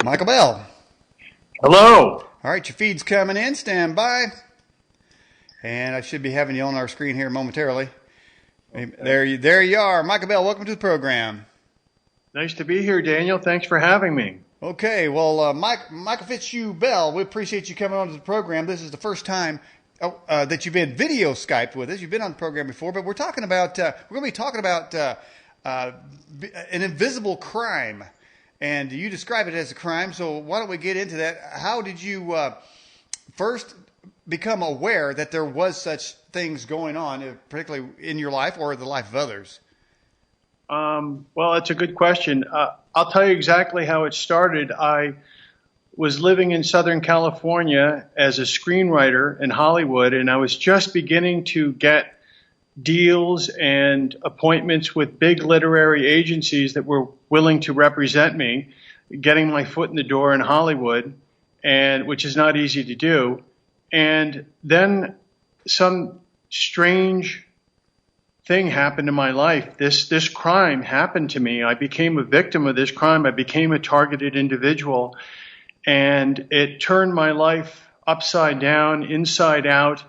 Michael Bell. Hello. All right, your feed's coming in. Stand by. And I should be having you on our screen here momentarily. Okay. There you are. Michael Bell, welcome to the program. Nice to be here, Daniel. Thanks for having me. Okay, well, Michael Bell, we appreciate you coming on to the program. This is the first time that you've been video Skyped with us. You've been on the program before, but we're going to be talking about an invisible crime. And you describe it as a crime, so why don't we get into that? How did you first become aware that there was such things going on, particularly in your life or the life of others? Well, it's a good question. I'll tell you exactly how it started. I was living in Southern California as a screenwriter in Hollywood, and I was just beginning to get deals and appointments with big literary agencies that were willing to represent me, getting my foot in the door in Hollywood, and which is not easy to do. And then some strange thing happened in my life. This crime happened to me. I became a victim of this crime. I became a targeted individual, and it turned my life upside down, inside out,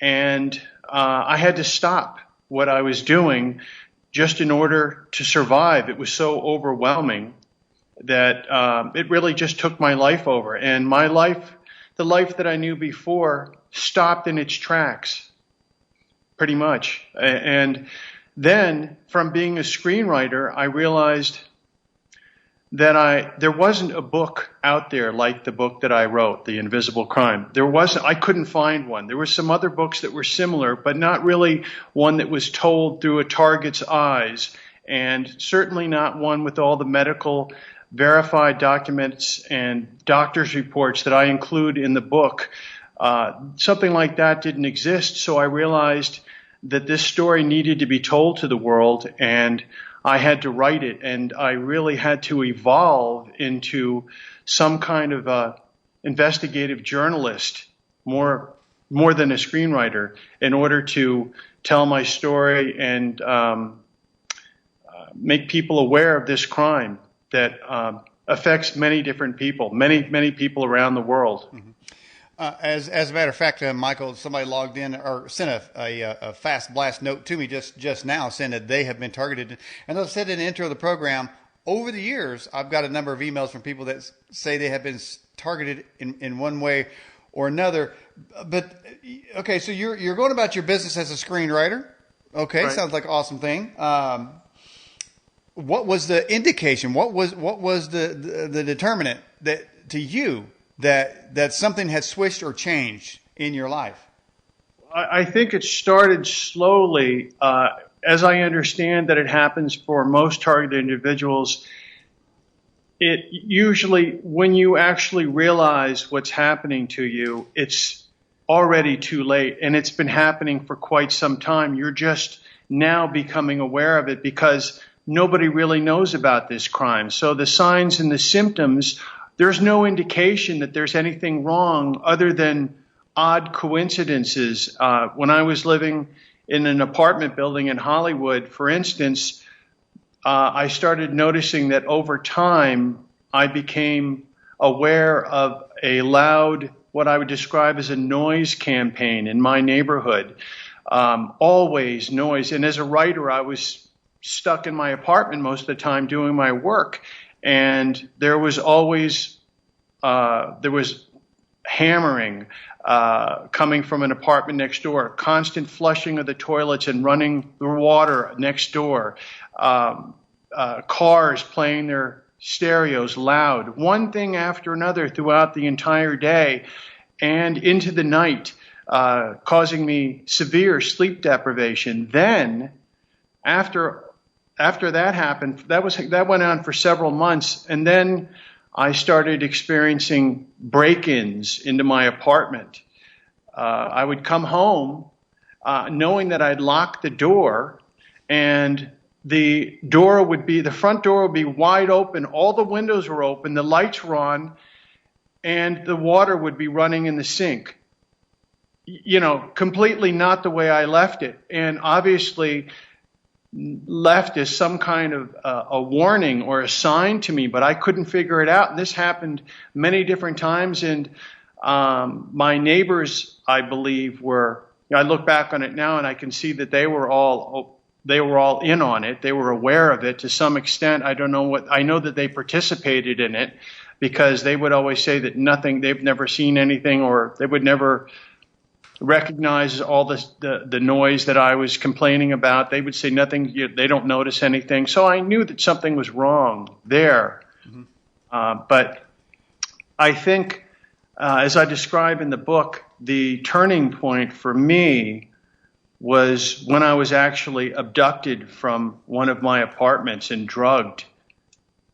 and I had to stop what I was doing just in order to survive. It was so overwhelming that it really just took my life over. And my life, the life that I knew before, stopped in its tracks, pretty much. And then, from being a screenwriter, I realized that there wasn't a book out there like the book that I wrote, The Invisible Crime. I couldn't find one. There were some other books that were similar, but not really one that was told through a target's eyes, and certainly not one with all the medical verified documents and doctor's reports that I include in the book. Something like that didn't exist, so I realized that this story needed to be told to the world, and I had to write it, and I really had to evolve into some kind of investigative journalist, more than a screenwriter, in order to tell my story and make people aware of this crime that affects many different people, many people around the world. Mm-hmm. As a matter of fact, Michael, somebody logged in or sent a fast blast note to me just now saying that they have been targeted. And as I said in the intro of the program, over the years, I've got a number of emails from people that say they have been targeted in one way or another. But, okay, so you're going about your business as a screenwriter. Okay, right. Sounds like an awesome thing. What was the indication? What was the determinant that to you that something had switched or changed in your life? I think it started slowly. As I understand that it happens for most targeted individuals, it usually, when you actually realize what's happening to you, it's already too late, and it's been happening for quite some time. You're just now becoming aware of it because nobody really knows about this crime. So the signs and the symptoms, there's no indication that there's anything wrong other than odd coincidences. When I was living in an apartment building in Hollywood, for instance, I started noticing that over time I became aware of a loud, what I would describe as a noise campaign in my neighborhood. Always noise. And as a writer, I was stuck in my apartment most of the time doing my work. And there was always, there was hammering coming from an apartment next door, constant flushing of the toilets and running the water next door, cars playing their stereos loud, one thing after another throughout the entire day and into the night, causing me severe sleep deprivation. Then, after that happened, that went on for several months, and then I started experiencing break-ins into my apartment. I would come home knowing that I'd locked the door, and the front door would be wide open, all the windows were open, the lights were on, and the water would be running in the sink. You know, completely not the way I left it. And obviously, left as some kind of a warning or a sign to me, but I couldn't figure it out. And this happened many different times. And my neighbors, I believe, I look back on it now and I can see that they were all in on it. They were aware of it to some extent. I know that they participated in it because they would always say that they've never seen anything, or they would never recognize all the noise that I was complaining about. They would say nothing, they don't notice anything. So I knew that something was wrong there. Mm-hmm. But I think, as I describe in the book, the turning point for me was when I was actually abducted from one of my apartments and drugged.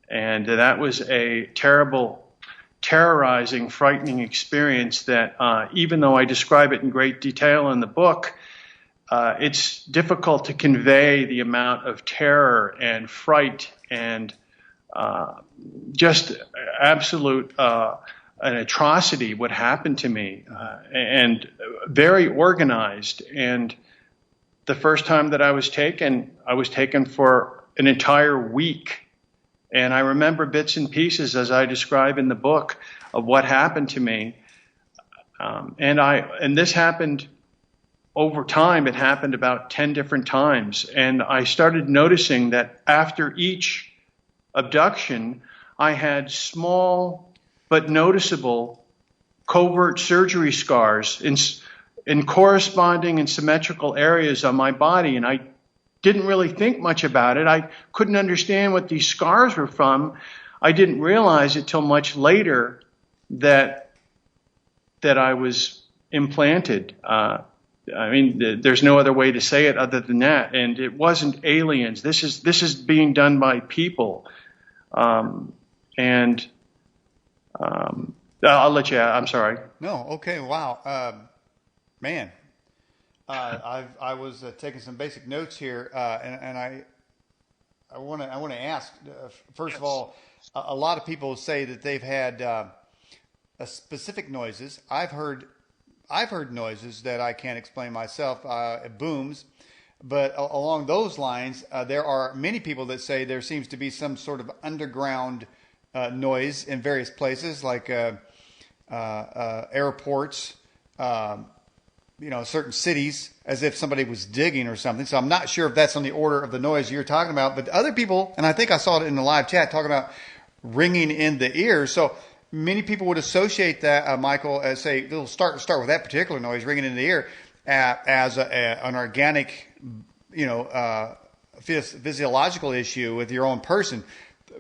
And that was a terrorizing, frightening experience that even though I describe it in great detail in the book, it's difficult to convey the amount of terror and fright and just absolute an atrocity what happened to me, and very organized. And the first time that I was taken for an entire week. And I remember bits and pieces, as I describe in the book, of what happened to me. And this happened over time. It happened about 10 different times. And I started noticing that after each abduction, I had small but noticeable covert surgery scars in corresponding and symmetrical areas on my body. And I didn't really think much about it. I couldn't understand what these scars were from. I didn't realize it till much later that I was implanted. There's no other way to say it other than that. And it wasn't aliens. This is being done by people. I'll let you. I'm sorry. No. Okay. Wow. Man. I was taking some basic notes here, and I want to ask first of all, a lot of people say that they've had specific noises. I've heard noises that I can't explain myself, booms, but along those lines, there are many people that say there seems to be some sort of underground noise in various places, like airports. Certain cities, as if somebody was digging or something. So I'm not sure if that's on the order of the noise you're talking about, but other people, and I think I saw it in the live chat, talking about ringing in the ears. So many people would associate that, Michael, as say, they'll start with that particular noise, ringing in the ear, as an organic, physiological issue with your own person.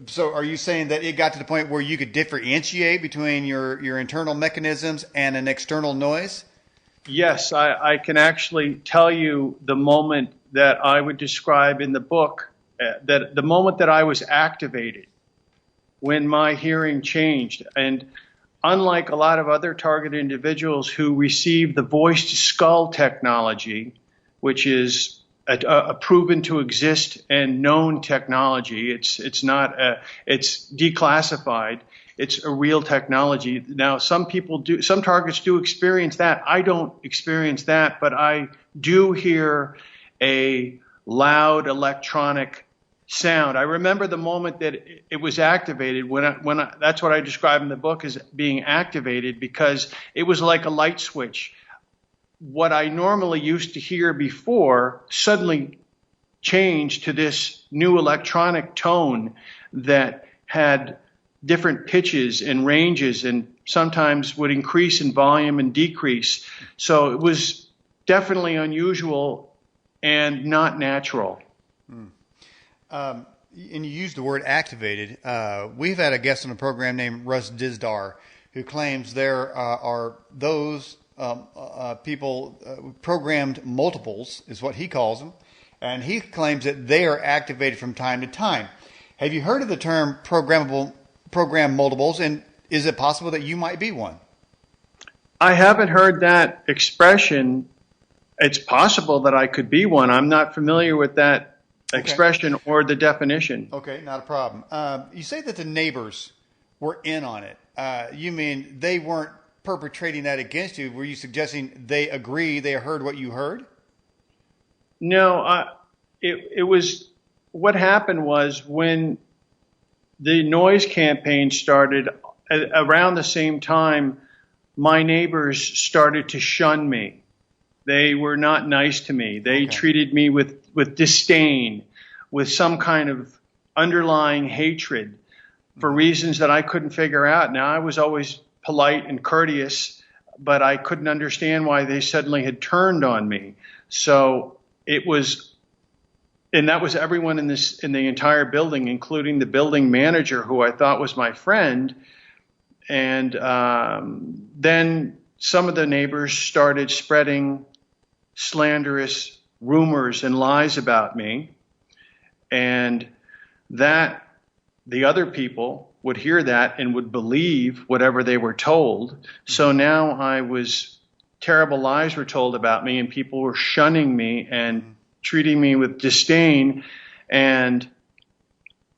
So are you saying that it got to the point where you could differentiate between your internal mechanisms and an external noise? Yes, I can actually tell you the moment that I would describe in the book, that the moment that I was activated, when my hearing changed. And unlike a lot of other targeted individuals who receive the voice-to-skull technology, which is a proven to exist and known technology, it's declassified. It's a real technology. Now, some targets do experience that. I don't experience that, but I do hear a loud electronic sound. I remember the moment that it was activated, that's what I describe in the book as being activated, because it was like a light switch. What I normally used to hear before suddenly changed to this new electronic tone that had different pitches and ranges, and sometimes would increase in volume and decrease. So it was definitely unusual and not natural. And you used the word activated. We've had a guest on the program named Russ Dizdar, who claims there are those people, programmed multiples is what he calls them, and he claims that they are activated from time to time. Have you heard of the term program multiples, and is it possible that you might be one? I haven't heard that expression. It's possible that I could be one. I'm not familiar with that expression or the definition. Okay, not a problem. You say that the neighbors were in on it. You mean they weren't perpetrating that against you? Were you suggesting they agree, they heard what you heard? No, it was, what happened was when the noise campaign started around the same time, my neighbors started to shun me. They were not nice to me. They treated me with disdain, with some kind of underlying hatred for reasons that I couldn't figure out. Now, I was always polite and courteous, but I couldn't understand why they suddenly had turned on me. So it was, and that was everyone in the entire building, including the building manager, who I thought was my friend. And then some of the neighbors started spreading slanderous rumors and lies about me, and that the other people would hear that and would believe whatever they were told. So now terrible lies were told about me, and people were shunning me and treating me with disdain. And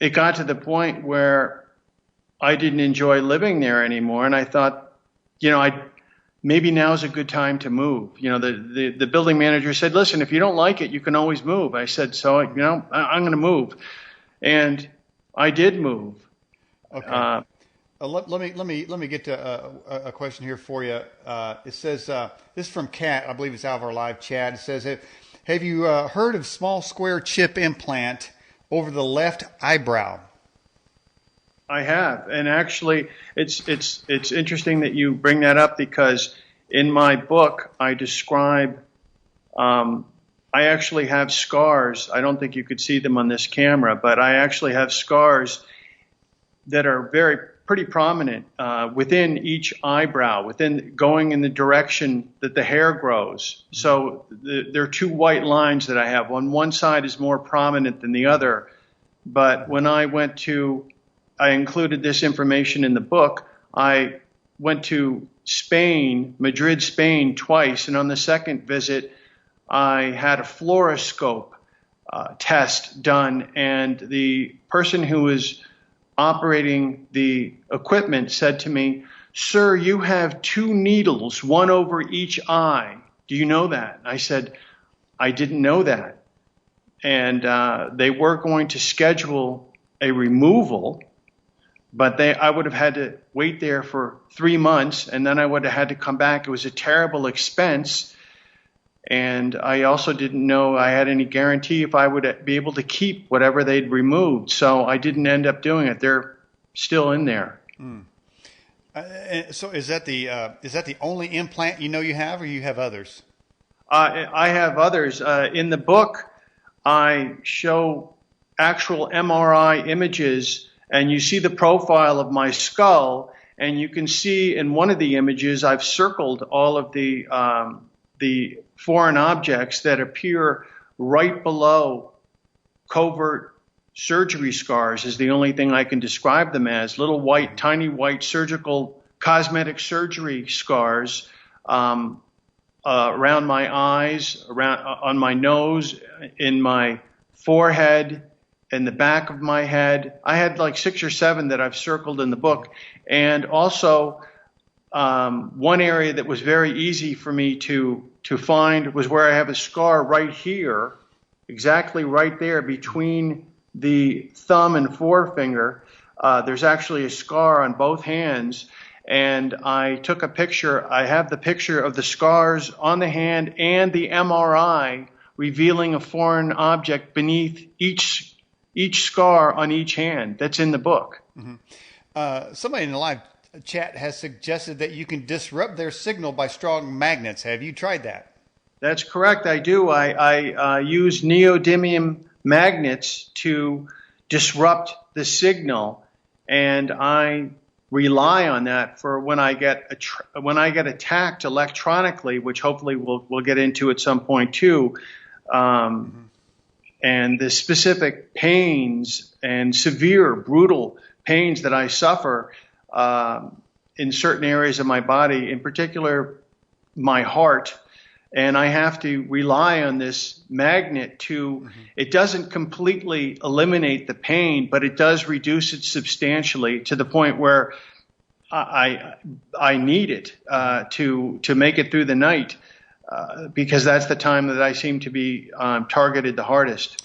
it got to the point where I didn't enjoy living there anymore. And I thought, maybe now's a good time to move. The building manager said, listen, if you don't like it, you can always move. I said, so, I'm going to move. And I did move. Okay. Let me get to a question here for you. It says, this is from Kat. I believe it's out of our live chat. It says, have you heard of small square chip implant over the left eyebrow? I have. And actually, it's interesting that you bring that up, because in my book, I describe, I actually have scars. I don't think you could see them on this camera, but I actually have scars that are pretty prominent within each eyebrow, going in the direction that the hair grows. So there are two white lines that I have. One side is more prominent than the other. But when I included this information in the book, I went to Spain, Madrid, Spain, twice. And on the second visit, I had a fluoroscope test done. And the person who was operating the equipment said to me, sir, you have two needles, one over each eye. Do you know that? I said, I didn't know that. And they were going to schedule a removal, but I would have had to wait there for 3 months, and then I would have had to come back. It was a terrible expense. And I also didn't know I had any guarantee if I would be able to keep whatever they'd removed. So I didn't end up doing it. They're still in there. So is that the only implant you have, or you have others? I have others. In the book, I show actual MRI images, and you see the profile of my skull, and you can see in one of the images I've circled all of the foreign objects that appear right below covert surgery scars is the only thing I can describe them as. Little tiny white surgical cosmetic surgery scars around my eyes, on my nose, in my forehead, in the back of my head. I had like 6 or 7 that I've circled in the book. And also one area that was very easy for me to find was where I have a scar right here, exactly right there between the thumb and forefinger. There's actually a scar on both hands, and I took a picture. I have the picture of the scars on the hand and the MRI revealing a foreign object beneath each scar on each hand. That's in the book. Mm-hmm. Somebody in the live chat has suggested that you can disrupt their signal by strong magnets. Have you tried that? That's correct. I do. I use neodymium magnets to disrupt the signal, and I rely on that for when I get attacked electronically, which hopefully we'll get into at some point too. And the specific pains and severe, brutal pains that I suffer in certain areas of my body, in particular my heart, and I have to rely on this magnet to, it doesn't completely eliminate the pain, but it does reduce it substantially to the point where I need it to make it through the night, because that's the time that I seem to be targeted the hardest.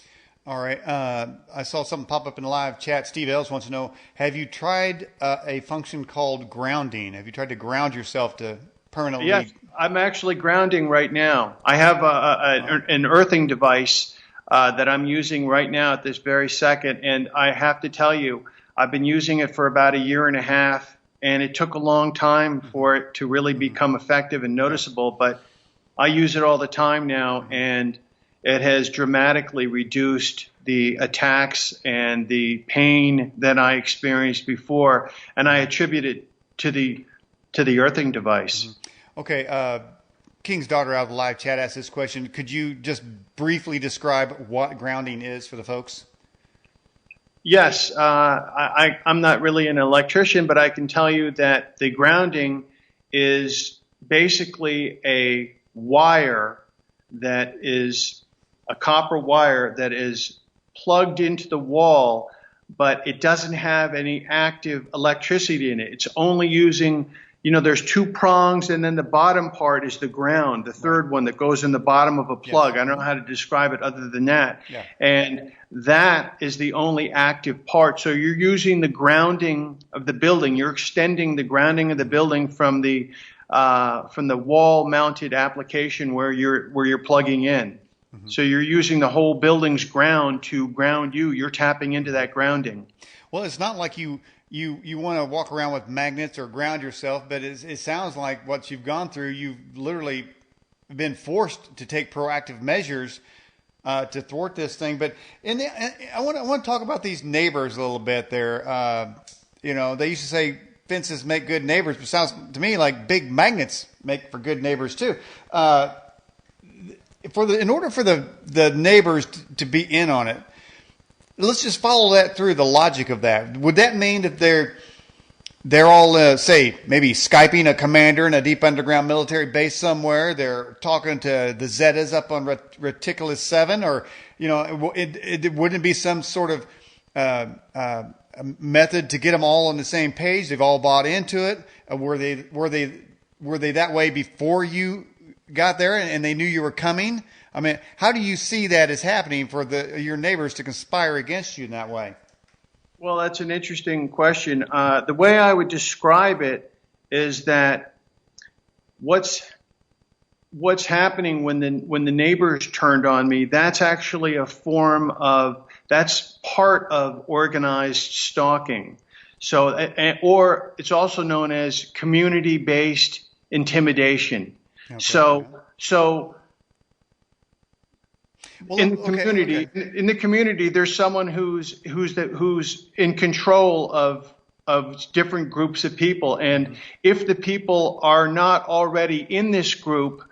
All right. I saw something pop up in the live chat. Steve Ells wants to know, have you tried a function called grounding? Have you tried to ground yourself to permanently? Yes, I'm actually grounding right now. I have an earthing device that I'm using right now at this very second. And I have to tell you, I've been using it for about a year and a half, and it took a long time for it to really become effective and noticeable. But I use it all the time now, and it has dramatically reduced the attacks and the pain that I experienced before, and I attribute it to the earthing device. Okay, King's daughter out of the live chat asked this question. Could you just briefly describe what grounding is for the folks? Yes, I'm not really an electrician, but I can tell you that the grounding is basically a wire that is a copper wire that is plugged into the wall, but it doesn't have any active electricity in it. It's only using, there's two prongs, and then the bottom part is the ground, the third one that goes in the bottom of a plug. Yes. I don't know how to describe it other than that. Yeah. And that is the only active part. So you're using the grounding of the building. You're extending the grounding of the building from the wall-mounted application where you're plugging in. Mm-hmm. So you're using the whole building's ground to ground you. You're tapping into that grounding. Well, it's not like you want to walk around with magnets or ground yourself, but it sounds like what you've gone through, you've literally been forced to take proactive measures to thwart this thing. But I want to talk about these neighbors a little bit there. They used to say fences make good neighbors, but it sounds to me like big magnets make for good neighbors too. In order for the neighbors to be in on it, let's just follow that through the logic of that. Would that mean that they're all say maybe Skyping a commander in a deep underground military base somewhere? They're talking to the Zetas up on Reticulus 7, or it wouldn't be some sort of method to get them all on the same page? They've all bought into it. Were they that way before you got there and they knew you were coming? I mean, how do you see that as happening for your neighbors to conspire against you in that way? Well, that's an interesting question. The way I would describe it is that what's happening when the neighbors turned on me, that's actually that's part of organized stalking. So, or it's also known as community-based intimidation. Okay. So in the community, there's someone who's in control of different groups of people, and if the people are not already in this group,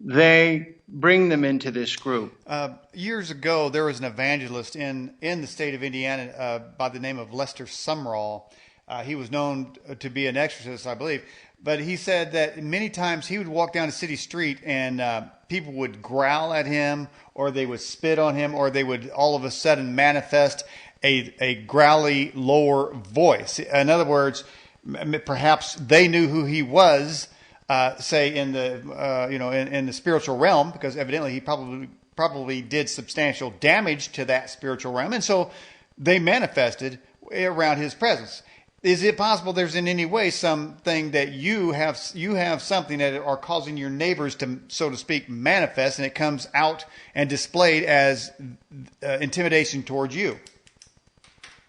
they bring them into this group. Years ago, there was an evangelist in the state of Indiana by the name of Lester Sumrall. He was known to be an exorcist, I believe. But he said that many times he would walk down a city street and people would growl at him, or they would spit on him, or they would all of a sudden manifest a growly lower voice. In other words, perhaps they knew who he was, say in the in the spiritual realm, because evidently he probably did substantial damage to that spiritual realm, and so they manifested around his presence. Is it possible there's in any way something that you have something that are causing your neighbors to, so to speak, manifest, and it comes out and displayed as intimidation towards you?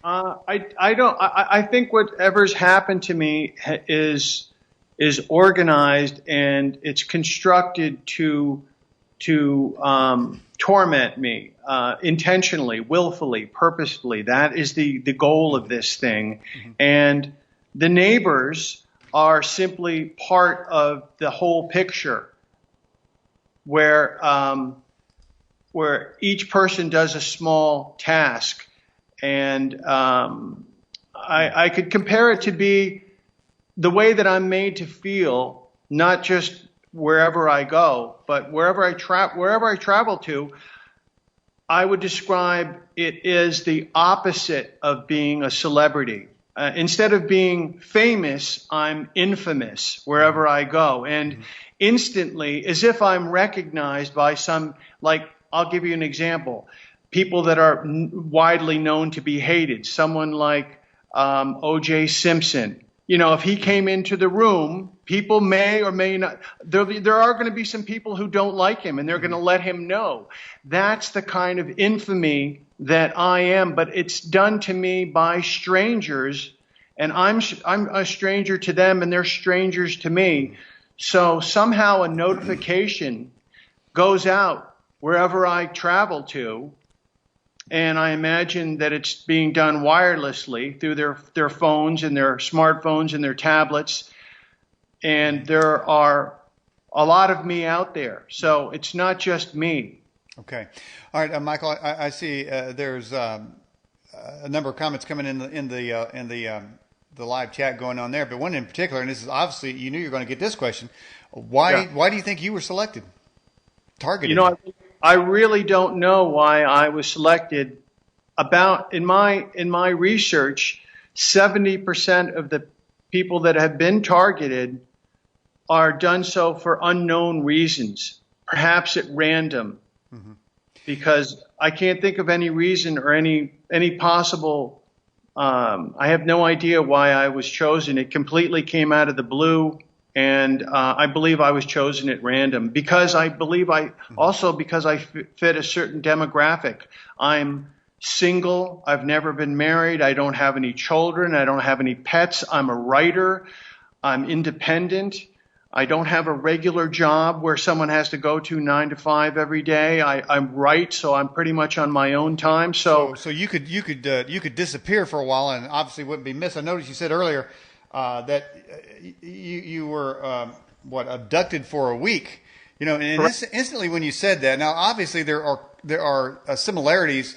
I think whatever's happened to me is organized, and it's constructed to torment me intentionally, willfully, purposefully. That is the goal of this thing. Mm-hmm. And the neighbors are simply part of the whole picture, where each person does a small task. And I could compare it to be the way that I'm made to feel, not just wherever I go, but wherever I travel to. I would describe it as the opposite of being a celebrity. Instead of being famous, I'm infamous wherever I go. And instantly, as if I'm recognized by some, like, I'll give you an example. people that are widely known to be hated. Someone like O.J. Simpson. You know, if he came into the room, people may or may not, there are going to be some people who don't like him, and they're going to let him know. That's the kind of infamy that I am, but it's done to me by strangers, and I'm a stranger to them, and they're strangers to me. So somehow a notification goes out wherever I travel to, and I imagine that it's being done wirelessly through their phones and their smartphones and their tablets. And there are a lot of me out there. So it's not just me. Okay. All right, Michael, I see there's a number of comments coming in the live chat going on there. But one in particular, and this is obviously, you knew you were going to get this question. Why do you think you were selected? Targeted? You know, I really don't know why I was selected. In my research, 70% of the people that have been targeted are done so for unknown reasons, perhaps at random, because I can't think of any reason or any possible. I have no idea why I was chosen. It completely came out of the blue. And I believe I was chosen at random because I believe because I fit a certain demographic. I'm single. I've never been married. I don't have any children. I don't have any pets. I'm a writer. I'm independent. I don't have a regular job where someone has to go to 9 to 5 every day. I write, so I'm pretty much on my own time. So you could disappear for a while and obviously wouldn't be missed. I noticed you said earlier that you were abducted for a week, you know, and instantly when you said that, now obviously there are similarities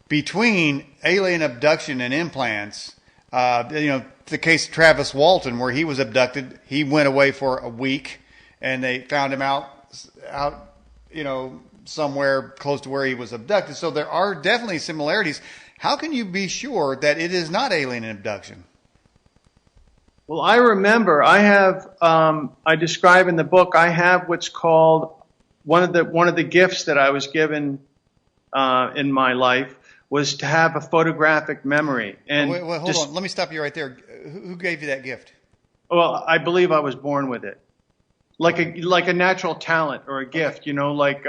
between alien abduction and implants. You know, the case of Travis Walton, where he was abducted, he went away for a week, and they found him out, you know, somewhere close to where he was abducted. So there are definitely similarities. How can you be sure that it is not alien abduction? Well, I remember I describe in the book, I have what's called one of the gifts that I was given in my life was to have a photographic memory. And wait, hold on. Let me stop you right there. Who gave you that gift? Well, I believe I was born with it, like a natural talent or a gift. You know, like.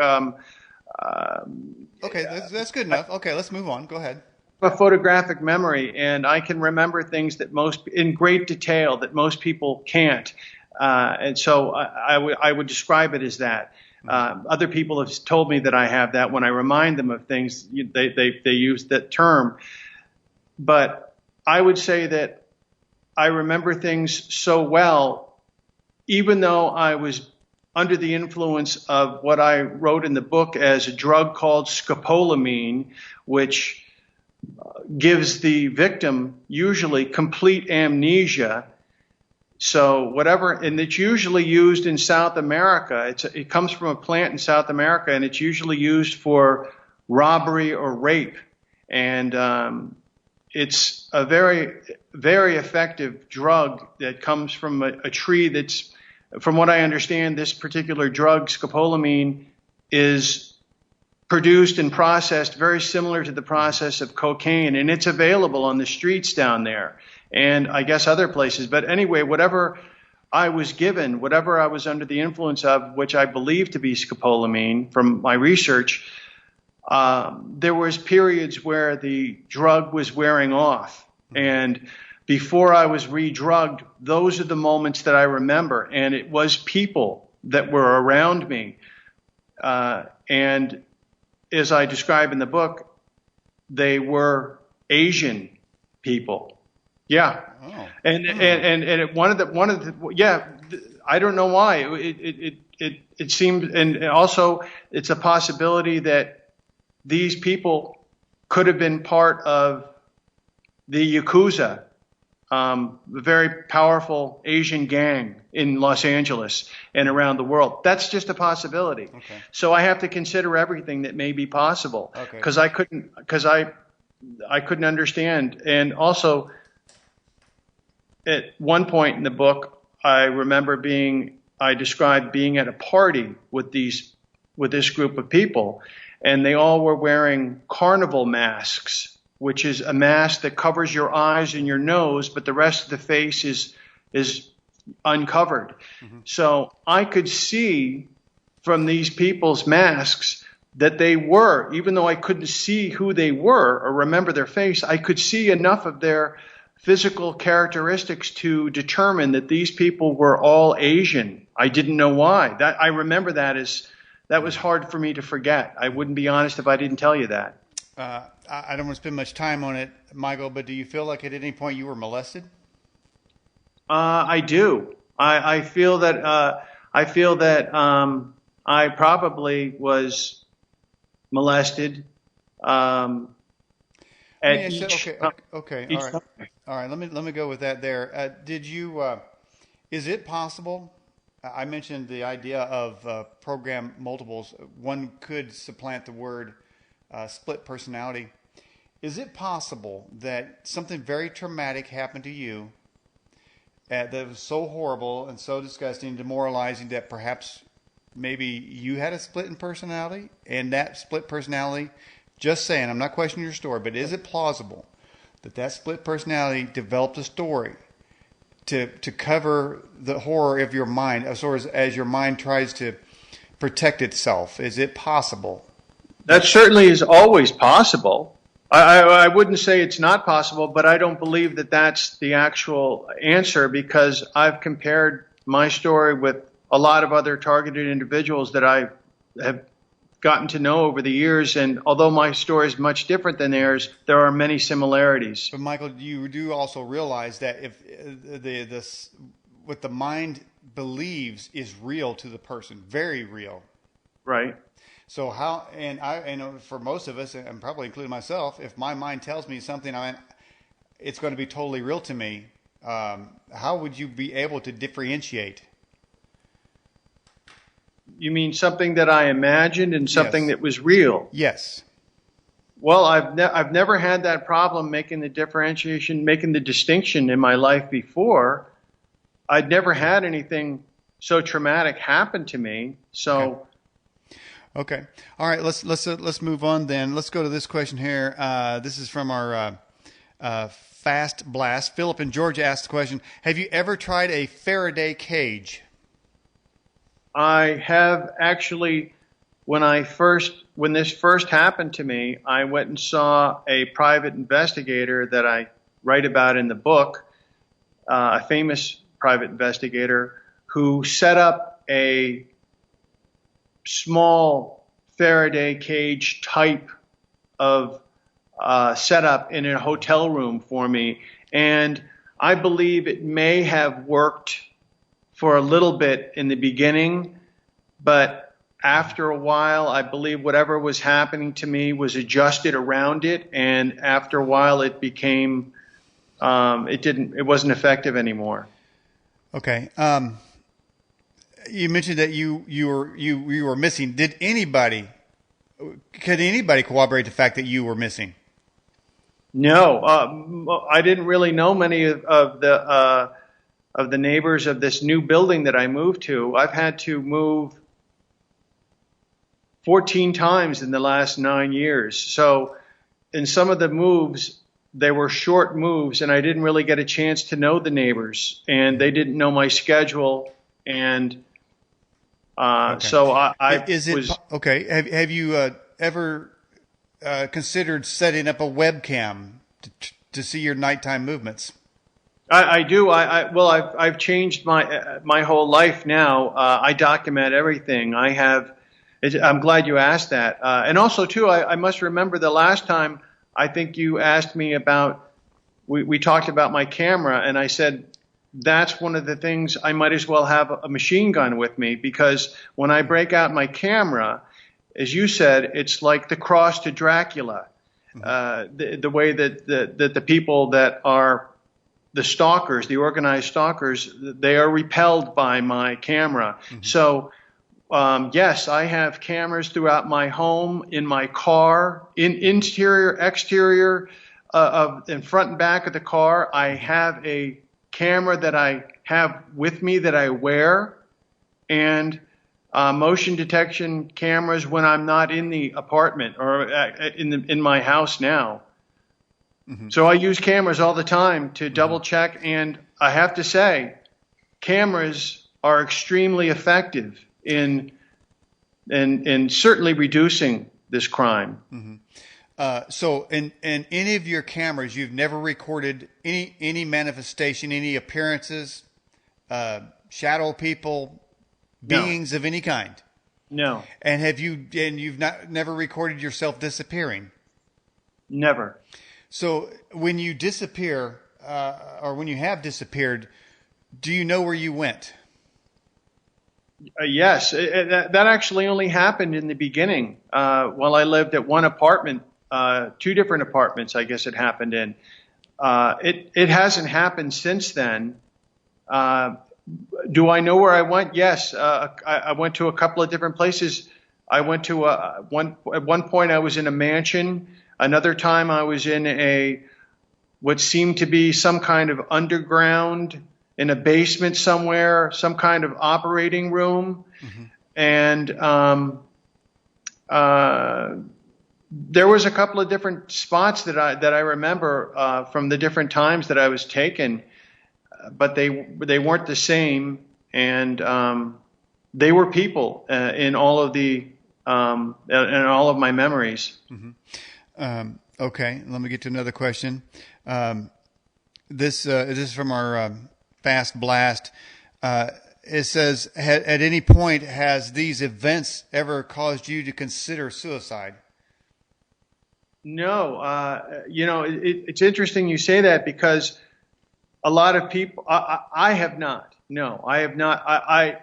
Okay, that's good enough. Okay, let's move on. Go ahead. A photographic memory, and I can remember things that in great detail that most people can't. And so I would describe it as that. Other people have told me that I have that. When I remind them of things, they use that term. But I would say that I remember things so well, even though I was under the influence of what I wrote in the book as a drug called scopolamine, which gives the victim usually complete amnesia. So whatever, and it's usually used in South America. It comes from a plant in South America, and it's usually used for robbery or rape. And it's a very, very effective drug that comes from a tree that's, from what I understand, this particular drug, scopolamine, is produced and processed very similar to the process of cocaine, and it's available on the streets down there and I guess other places. But anyway, whatever I was given, whatever I was under the influence of, which I believe to be scopolamine from my research, there was periods where the drug was wearing off. And before I was re-drugged, those are the moments that I remember. And it was people that were around me. And as I describe in the book, they were Asian people. Yeah. Oh. And one of the yeah, I don't know why it seemed, and also it's a possibility that these people could have been part of the Yakuza, a very powerful Asian gang in Los Angeles and around the world. That's just a possibility. Okay. So I have to consider everything that may be possible because I couldn't understand. And also at one point in the book, I remember I described being at a party with this group of people. and they all were wearing carnival masks, which is a mask that covers your eyes and your nose, but the rest of the face is uncovered. Mm-hmm. So I could see from these people's masks that they were, even though I couldn't see who they were or remember their face, I could see enough of their physical characteristics to determine that these people were all Asian. I didn't know why. I remember that was hard for me to forget. I wouldn't be honest if I didn't tell you that. I don't want to spend much time on it, Michael, but do you feel like at any point you were molested? I do. I feel that I probably was molested. Okay. All right. Let me go with that there. Did you? Is it possible? I mentioned the idea of program multiples. One could supplant the word split personality. Is it possible that something very traumatic happened to you that was so horrible and so disgusting, demoralizing that perhaps maybe you had a split in personality, and that split personality, just saying, I'm not questioning your story, but is it plausible that split personality developed a story to cover the horror of your mind, as your mind tries to protect itself? Is it possible? That certainly is always possible. I wouldn't say it's not possible, but I don't believe that that's the actual answer, because I've compared my story with a lot of other targeted individuals that I have gotten to know over the years, and although my story is much different than theirs, there are many similarities. But Michael, you do also realize that if what the mind believes is real to the person, very real, right? So how? And I know for most of us, and probably including myself, if my mind tells me something, it's going to be totally real to me. How would you be able to differentiate? You mean something that I imagined and something that was real? Yes. Well, I've never had that problem making the differentiation, making the distinction in my life before. I'd never had anything so traumatic happen to me. So. Okay. All right. Let's move on then. Let's go to this question here. This is from our Fast Blast. Philip in Georgia asked the question: have you ever tried a Faraday cage? I have actually. When this first happened to me, I went and saw a private investigator that I write about in the book, a famous private investigator who set up a small Faraday cage type of setup in a hotel room for me. And I believe it may have worked for a little bit in the beginning, but after a while, I believe whatever was happening to me was adjusted around it, and after a while, it became it wasn't effective anymore. Okay. You mentioned that you were missing. Could anybody corroborate the fact that you were missing? No, I didn't really know many of the neighbors of this new building that I moved to. I've had to move 14 times in the last 9 years. So in some of the moves, they were short moves, and I didn't really get a chance to know the neighbors, and they didn't know my schedule. And so I was... Okay. Have you ever considered setting up a webcam to see your nighttime movements? I do. I've changed my whole life now. I document everything. I'm glad you asked that. And also, too, I must remember the last time I think you asked me about, we talked about my camera, and I said, that's one of the things, I might as well have a machine gun with me, because when I break out my camera, as you said, it's like the cross to Dracula. Mm-hmm. The way that the people that are the stalkers, the organized stalkers, they are repelled by my camera. Mm-hmm. So, yes, I have cameras throughout my home, in my car, in interior, exterior, in front and back of the car. I have a camera that I have with me that I wear, and motion detection cameras when I'm not in the apartment or in my house now. Mm-hmm. So I use cameras all the time to double check, and I have to say, cameras are extremely effective in certainly reducing this crime. Mm-hmm. So in any of your cameras, you've never recorded any manifestation, any appearances, shadow people, beings of any kind? No. And you've never recorded yourself disappearing? Never. So when you disappear, or when you have disappeared, do you know where you went? Yes, that actually only happened in the beginning. While I lived at one apartment, 2 different apartments, I guess it happened in. It hasn't happened since then. Do I know where I went? Yes, I went to a couple of different places. I went to at one point I was in a mansion. Another time I was in what seemed to be some kind of underground, in a basement somewhere, some kind of operating room. Mm-hmm. And there was a couple of different spots that I remember from the different times that I was taken, but they weren't the same, and they were people in all of my memories. Mm-hmm. Okay, let me get to another question. This is from our Fast Blast. It says, at any point, has these events ever caused you to consider suicide? No. It's interesting you say that, because a lot of people, I have not. No, I have not. I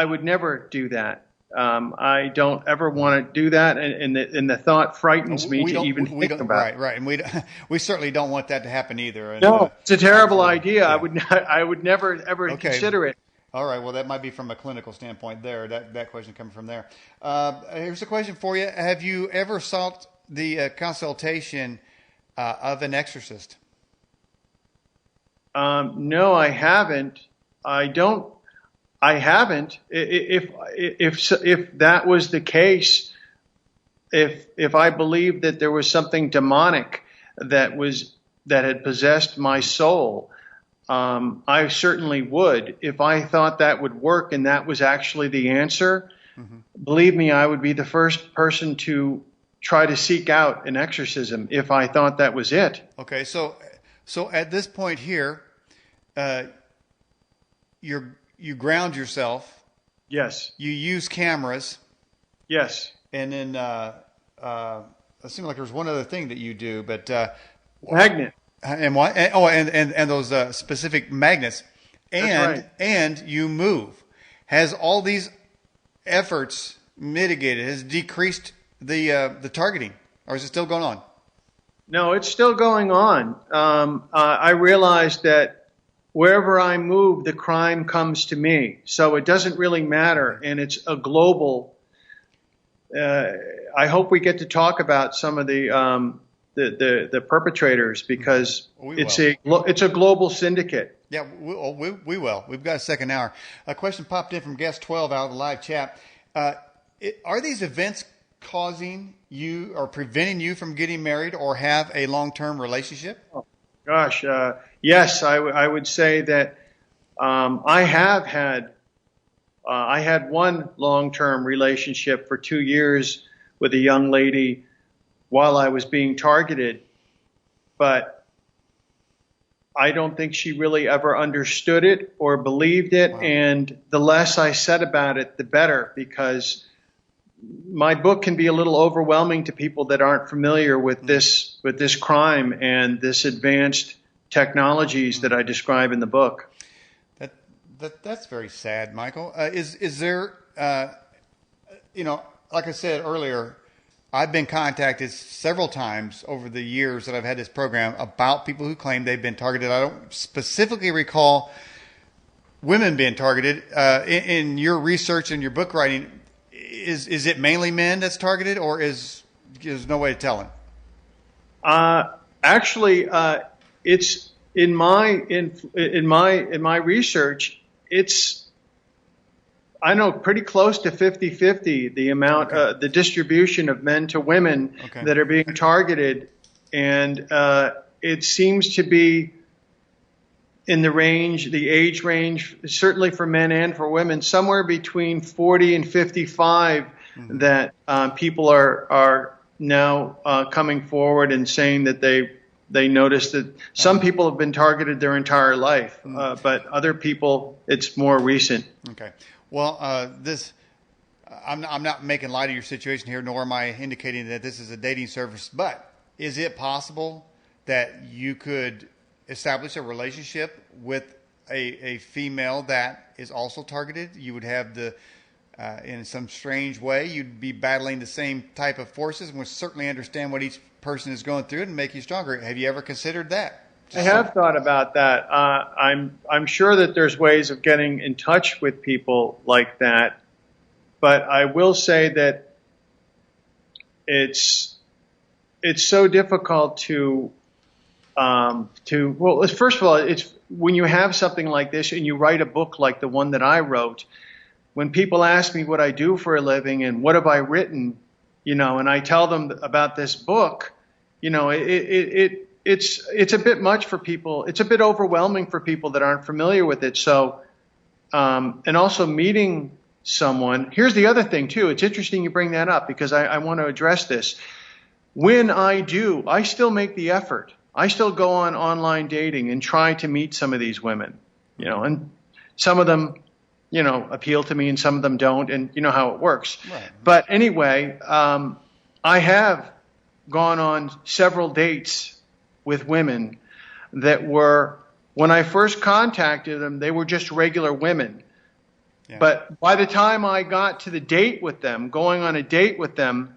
would never do that. I don't ever want to do that, and the thought frightens me to even think about it. Right, and we certainly don't want that to happen either. And, no, it's a terrible idea. Yeah. I would never ever consider it. All right, well, that might be from a clinical standpoint there. That question coming from there. Here's a question for you: have you ever sought the consultation of an exorcist? No, I haven't. I haven't. If that was the case, if I believed that there was something demonic that had possessed my soul, I certainly would. If I thought that would work and that was actually the answer, believe me, I would be the first person to try to seek out an exorcism if I thought that was it. Okay, so at this point here, you ground yourself. Yes. You use cameras. Yes. And then it seemed like there was one other thing that you do, but magnet. And what? And those specific magnets. And that's right. And you move. Has all these efforts mitigated? Has decreased the targeting, or is it still going on? No, it's still going on. I realized that wherever I move, the crime comes to me. So it doesn't really matter, and it's a global. I hope we get to talk about some of the perpetrators, because it's a global syndicate. Yeah, we will. We've got a second hour. A question popped in from guest 12 out of the live chat. Are these events causing you or preventing you from getting married or have a long-term relationship? Oh, gosh, yes, I would say that I have had. I had one long-term relationship for 2 years with a young lady while I was being targeted, but I don't think she really ever understood it or believed it. Wow. And the less I said about it, the better, because my book can be a little overwhelming to people that aren't familiar with this crime and this advanced technologies that I describe in the book. That's very sad, Michael. Is there, like I said earlier, I've been contacted several times over the years that I've had this program about people who claim they've been targeted. I don't specifically recall women being targeted. In your research and your book writing, is it mainly men that's targeted, or is no way of telling? Actually, it's in my research. It's I know pretty close to 50-50 the amount, the distribution of men to women that are being targeted. And it seems to be in the age range, certainly for men and for women, somewhere between 40 and 55 that people are now coming forward and saying that they noticed that some people have been targeted their entire life, but other people, it's more recent. Okay. Well, I'm not making light of your situation here, nor am I indicating that this is a dating service, but is it possible that you could establish a relationship with a female that is also targeted? You would have in some strange way, you'd be battling the same type of forces, and would certainly understand what each person is going through and make you stronger. Have you ever considered that? I have thought about that. I'm sure that there's ways of getting in touch with people like that, but I will say that it's so difficult to well, first of all, it's when you have something like this and you write a book like the one that I wrote. When people ask me what I do for a living and what have I written, and I tell them about this book, it's a bit much for people. It's a bit overwhelming for people that aren't familiar with it. So, and also meeting someone. Here's the other thing too. It's interesting you bring that up because I want to address this. When I do, I still make the effort. I still go on online dating and try to meet some of these women, and some of them, appeal to me and some of them don't, and you know how it works. Right. But anyway, I have gone on several dates with women that were, when I first contacted them, they were just regular women. Yeah. But by the time I got to the date with them, going on a date with them,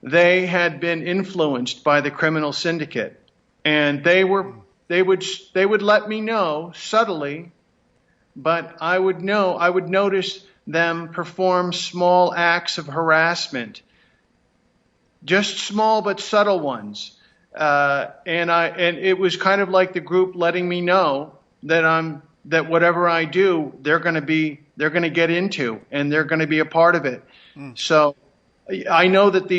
they had been influenced by the criminal syndicate. And they would let me know subtly, but I would notice them perform small acts of harassment, just small but subtle ones. And it was kind of like the group letting me know that whatever I do, they're going to get into and they're going to be a part of it. So I know that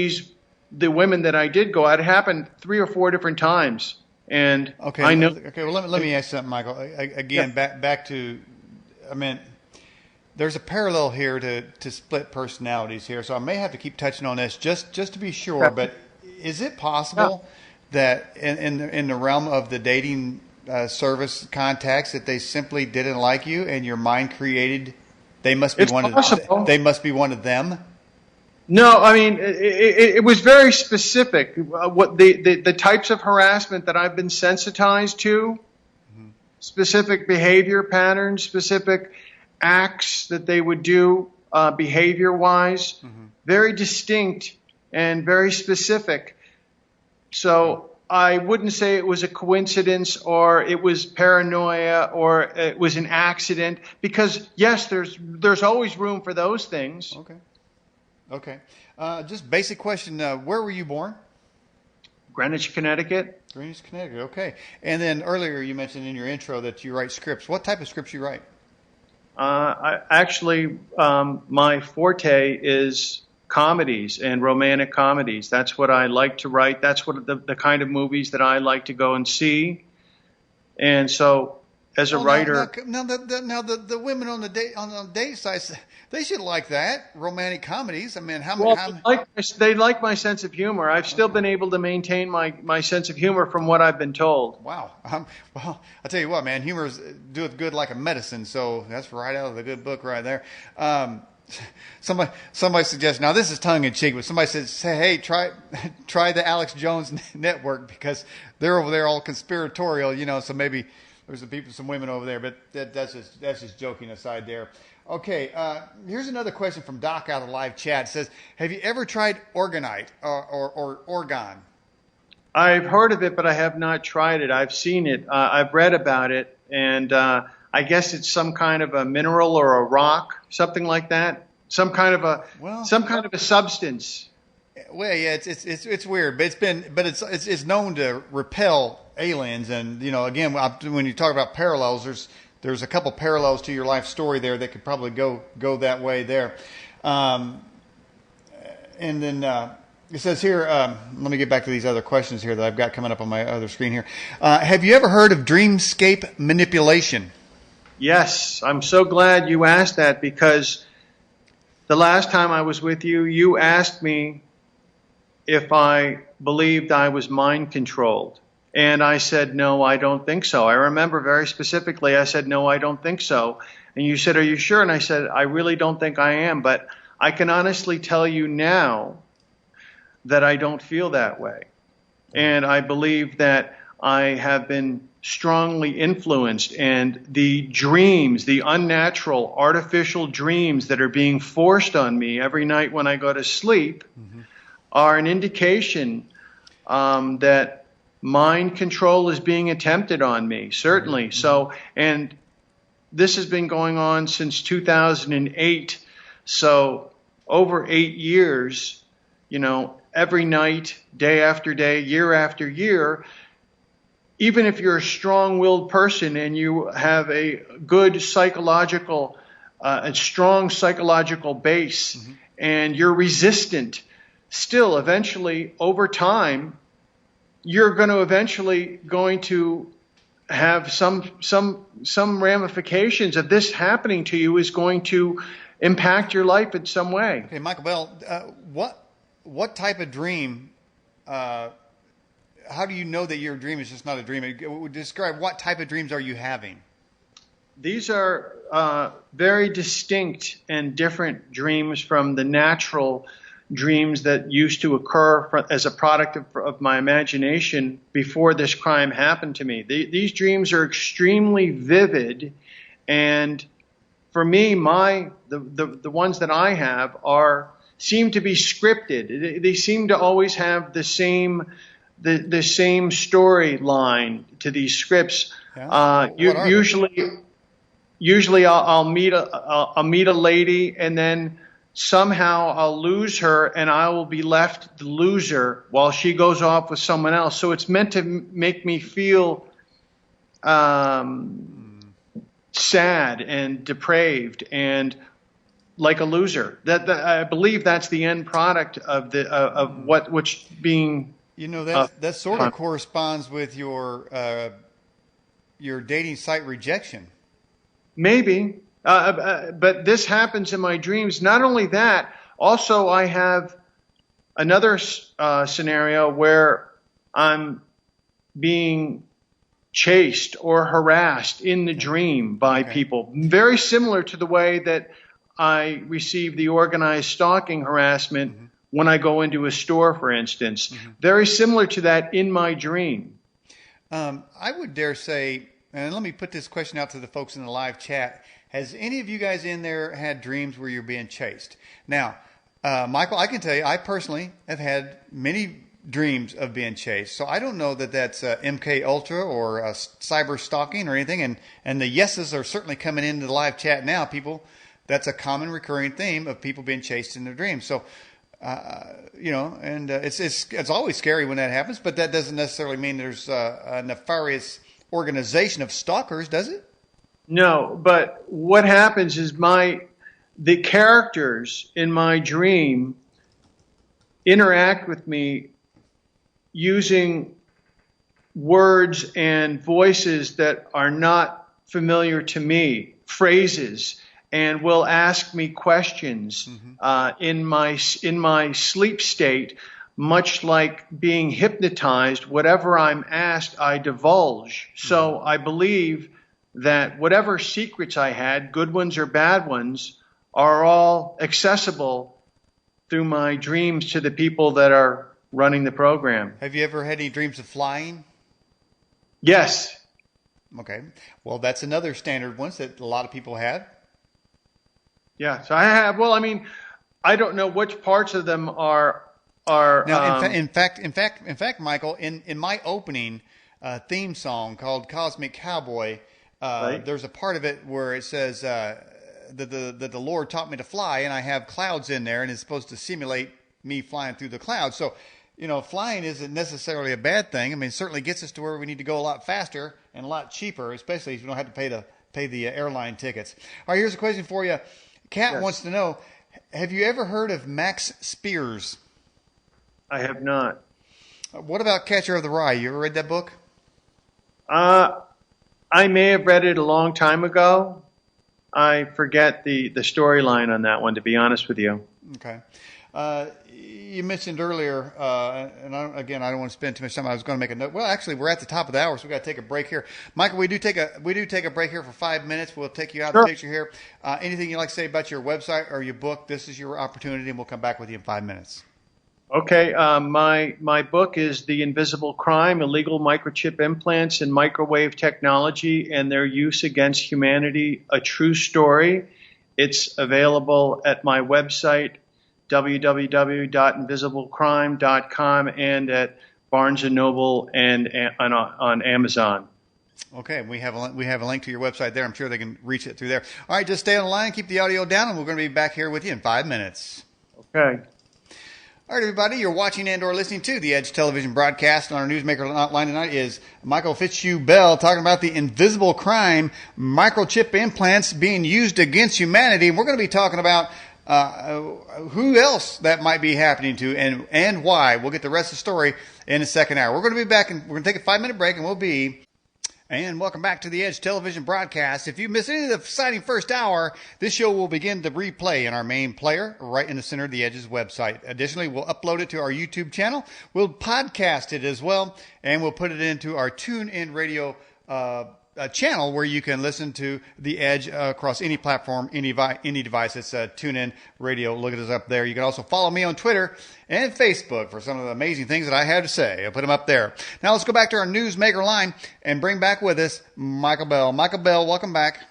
the women that I did go out, it happened 3 or 4 different times. And okay, I know. Okay, well, let me ask something, Michael. Again, back to, there's a parallel here to split personalities here, so I may have to keep touching on this just to be sure. Yeah. But is it possible that in the realm of the dating service contacts that they simply didn't like you and your mind created they must be one of them? No, it was very specific. What the types of harassment that I've been sensitized to, specific behavior patterns, specific acts that they would do behavior-wise, very distinct and very specific. So I wouldn't say it was a coincidence or it was paranoia or it was an accident, because yes, there's always room for those things. Okay. Just basic question. Where were you born? Greenwich, Connecticut. Greenwich, Connecticut. Okay. And then earlier you mentioned in your intro that you write scripts. What type of scripts you write? My forte is comedies and romantic comedies. That's what I like to write. That's what the kind of movies that I like to go and see. And so, as a writer, now the women on the date sites, they should like that, romantic comedies. They like my sense of humor. I've still been able to maintain my sense of humor from what I've been told. Wow. Well, I'll tell you what, man, humor's doeth good like a medicine. So that's right out of the good book right there. Somebody suggests, now this is tongue in cheek, but somebody says, hey, try the Alex Jones network because they're over there all conspiratorial, so maybe there's some women over there, but that's just joking aside there. Okay, here's another question from Doc out of the live chat. It says, have you ever tried orgonite or orgon? I've heard of it, but I have not tried it. I've seen it. I've read about it, and I guess it's some kind of a mineral or a rock, something like that. Some kind of a substance. Well, yeah, it's weird, but it's known to repel aliens, and again, when you talk about parallels, there's a couple parallels to your life story there that could probably go that way there. And then it says here, let me get back to these other questions here that I've got coming up on my other screen here. Have you ever heard of Dreamscape manipulation? Yes, I'm so glad you asked that, because the last time I was with you, you asked me if I believed I was mind controlled. And I said, no, I don't think so. I remember very specifically, I said, no, I don't think so. And you said, are you sure? And I said, I really don't think I am. But I can honestly tell you now that I don't feel that way. And I believe that I have been strongly influenced, and the dreams, the unnatural, artificial dreams that are being forced on me every night when I go to sleep are an indication that mind control is being attempted on me, certainly. So, and this has been going on since 2008. So over 8 years, you know, every night, day after day, year after year. Even if you're a strong-willed person and you have a good psychological, a strong psychological base, and you're resistant, still eventually over time, you're going to have some ramifications of this happening to you is going to impact your life in some way. Okay, Michael Bell, what type of dream? How do you know that your dream is just not a dream? Describe what type of dreams are you having? These are very distinct and different dreams from the natural dreams that used to occur as a product of my imagination before this crime happened to me. These dreams are extremely vivid, and for me, the ones that I have seem to be scripted. They seem to always have the same storyline to these scripts. Yeah. Usually I'll meet a lady, and then somehow I'll lose her, and I will be left the loser while she goes off with someone else. So it's meant to make me feel sad and depraved and like a loser. That I believe that's the end product of what's being. You know, that sort of corresponds with your dating site rejection. Maybe, but this happens in my dreams. Not only that, also I have another scenario where I'm being chased or harassed in the dream by people, very similar to the way that I receive the organized stalking harassment when I go into a store, for instance. Very similar to that in my dream. I would dare say, and let me put this question out to the folks in the live chat. Has any of you guys in there had dreams where you're being chased? Now, Michael, I can tell you, I personally have had many dreams of being chased. So I don't know that that's MK Ultra or cyber stalking or anything. And the yeses are certainly coming into the live chat now, people. That's a common recurring theme of people being chased in their dreams. So, you know, and it's always scary when that happens, but that doesn't necessarily mean there's a nefarious organization of stalkers, does it? No, but what happens is the characters in my dream interact with me using words and voices that are not familiar to me, phrases, and will ask me questions in my sleep state, much like being hypnotized. Whatever I'm asked, I divulge. So I believe that whatever secrets I had, good ones or bad ones, are all accessible through my dreams to the people that are running the program. Have you ever had any dreams of flying? Yes. Okay. Well, that's another standard one that a lot of people have. Yeah. So I have. Well, I mean, I don't know which parts of them are. Now, in fact, Michael, in my opening theme song called Cosmic Cowboy, there's a part of it where it says that the Lord taught me to fly, and I have clouds in there, and it's supposed to simulate me flying through the clouds. So, you know, flying isn't necessarily a bad thing. I mean, it certainly gets us to where we need to go a lot faster and a lot cheaper, especially if you don't have to pay pay the airline tickets. All right, here's a question for you. Kat wants to know, have you ever heard of Max Spears? I have not. What about Catcher of the Rye? You ever read that book? I may have read it a long time ago. I forget the storyline on that one, to be honest with you. Okay. You mentioned earlier, and I don't want to spend too much time. I was going to make a note. Well, actually, we're at the top of the hour, so we got to take a break here. Michael, we do take a break here for 5 minutes. We'll take you out of the picture here. Anything you'd like to say about your website or your book? This is your opportunity, and we'll come back with you in 5 minutes. Okay, my book is The Invisible Crime, Illegal Microchip Implants and Microwave Technology and Their Use Against Humanity, A True Story. It's available at my website, www.invisiblecrime.com, and at Barnes & Noble and on Amazon. Okay, we have a link to your website there. I'm sure they can reach it through there. All right, just stay on the line, keep the audio down, and we're going to be back here with you in 5 minutes. Okay. All right, everybody, you're watching and/or listening to the Edge Television broadcast. On our Newsmaker line tonight is Michael Fitzhugh-Bell talking about the invisible crime, microchip implants being used against humanity. And we're going to be talking about who else that might be happening to and why. We'll get the rest of the story in the second hour. We're going to be back, and we're going to take a 5-minute break, and we'll be... And welcome back to the Edge Television broadcast. If you missed any of the exciting first hour, this show will begin to replay in our main player right in the center of the Edge's website. Additionally, we'll upload it to our YouTube channel. We'll podcast it as well, and we'll put it into our TuneIn Radio channel where you can listen to the Edge across any platform, any device. It's TuneIn Radio. Look at us up there. You can also follow me on Twitter and Facebook for some of the amazing things that I have to say. I'll put them up there. Now let's go back to our Newsmaker line and bring back with us Michael Bell. Michael Bell, welcome back.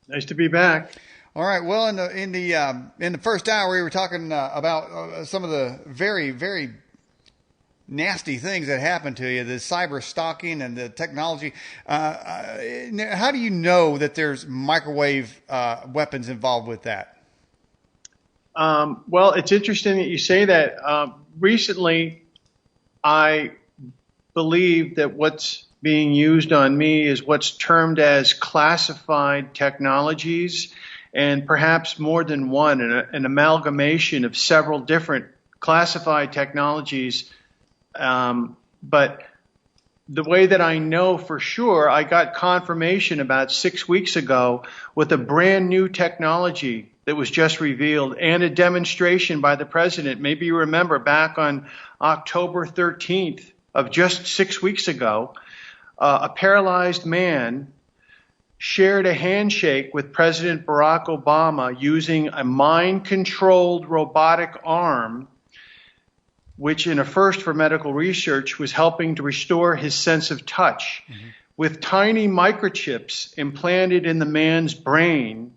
Nice to be back. All right. Well, in the first hour, we were talking about some of the very, very nasty things that happen to you, the cyber stalking and the technology. How do you know that there's microwave weapons involved with that? Well, it's interesting that you say that. Recently, I believe that what's being used on me is what's termed as classified technologies, and perhaps more than one, an amalgamation of several different classified technologies. But the way that I know for sure, I got confirmation about 6 weeks ago with a brand new technology that was just revealed and a demonstration by the president. Maybe you remember back on October 13th of just 6 weeks ago, a paralyzed man shared a handshake with President Barack Obama using a mind-controlled robotic arm, which in a first for medical research was helping to restore his sense of touch. Mm-hmm. With tiny microchips implanted in the man's brain,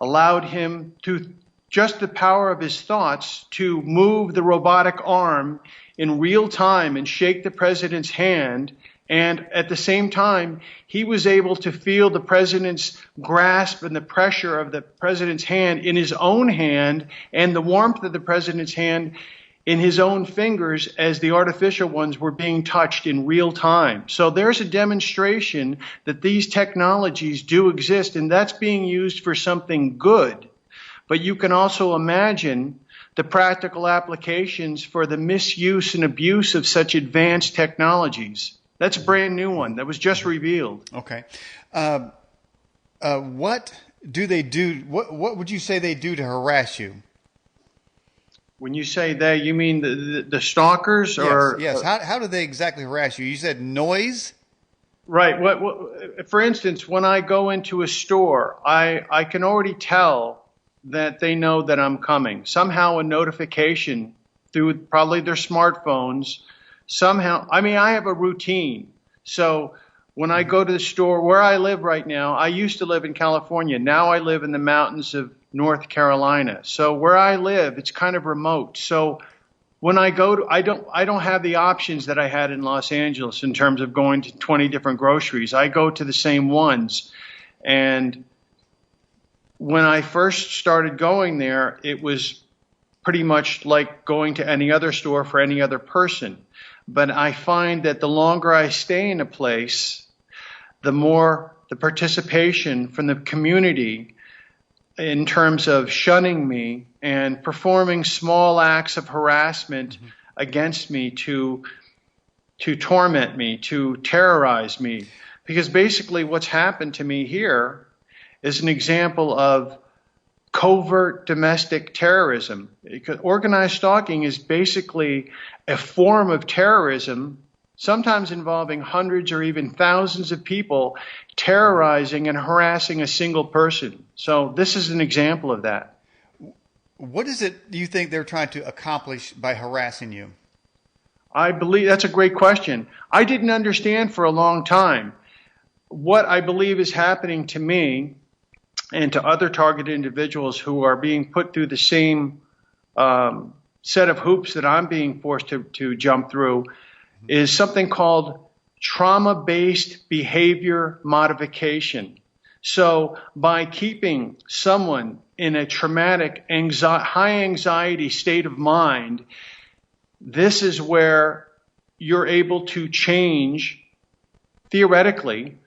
allowed him to, just the power of his thoughts, to move the robotic arm in real time and shake the president's hand. And at the same time, he was able to feel the president's grasp and the pressure of the president's hand in his own hand and the warmth of the president's hand in his own fingers as the artificial ones were being touched in real time. So there's a demonstration that these technologies do exist, and that's being used for something good. But you can also imagine the practical applications for the misuse and abuse of such advanced technologies. That's a brand new one that was just revealed. Okay. What do they do? What would you say they do to harass you? When you say they, you mean the stalkers? Yes. How do they exactly harass you? You said noise? Right. For instance, when I go into a store, I can already tell that they know that I'm coming. Somehow a notification through probably their smartphones. Somehow, I have a routine. So when I go to the store, where I live right now, I used to live in California. Now I live in the mountains of North Carolina. So where I live, it's kind of remote. So when I go to, I don't have the options that I had in Los Angeles in terms of going to 20 different groceries. I go to the same ones. And when I first started going there, it was pretty much like going to any other store for any other person. But I find that the longer I stay in a place, the more the participation from the community in terms of shunning me and performing small acts of harassment against me to torment me, to terrorize me. Because basically what's happened to me here is an example of covert domestic terrorism. Organized stalking is basically a form of terrorism, sometimes involving hundreds or even thousands of people terrorizing and harassing a single person. So this is an example of that. What is it you think they're trying to accomplish by harassing you? I believe that's a great question. I didn't understand for a long time. What I believe is happening to me and to other targeted individuals who are being put through the same set of hoops that I'm being forced to jump through is something called trauma-based behavior modification. So by keeping someone in a traumatic, high anxiety state of mind, this is where you're able to theoretically,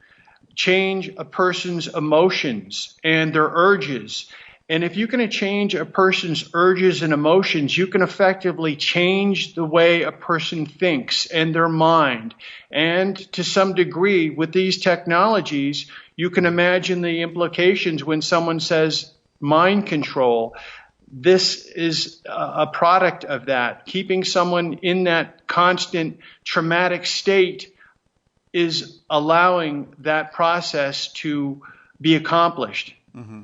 change a person's emotions and their urges. And if you can change a person's urges and emotions, you can effectively change the way a person thinks and their mind. And to some degree, with these technologies, you can imagine the implications when someone says mind control. This is a product of that. Keeping someone in that constant traumatic state is allowing that process to be accomplished. Mm-hmm.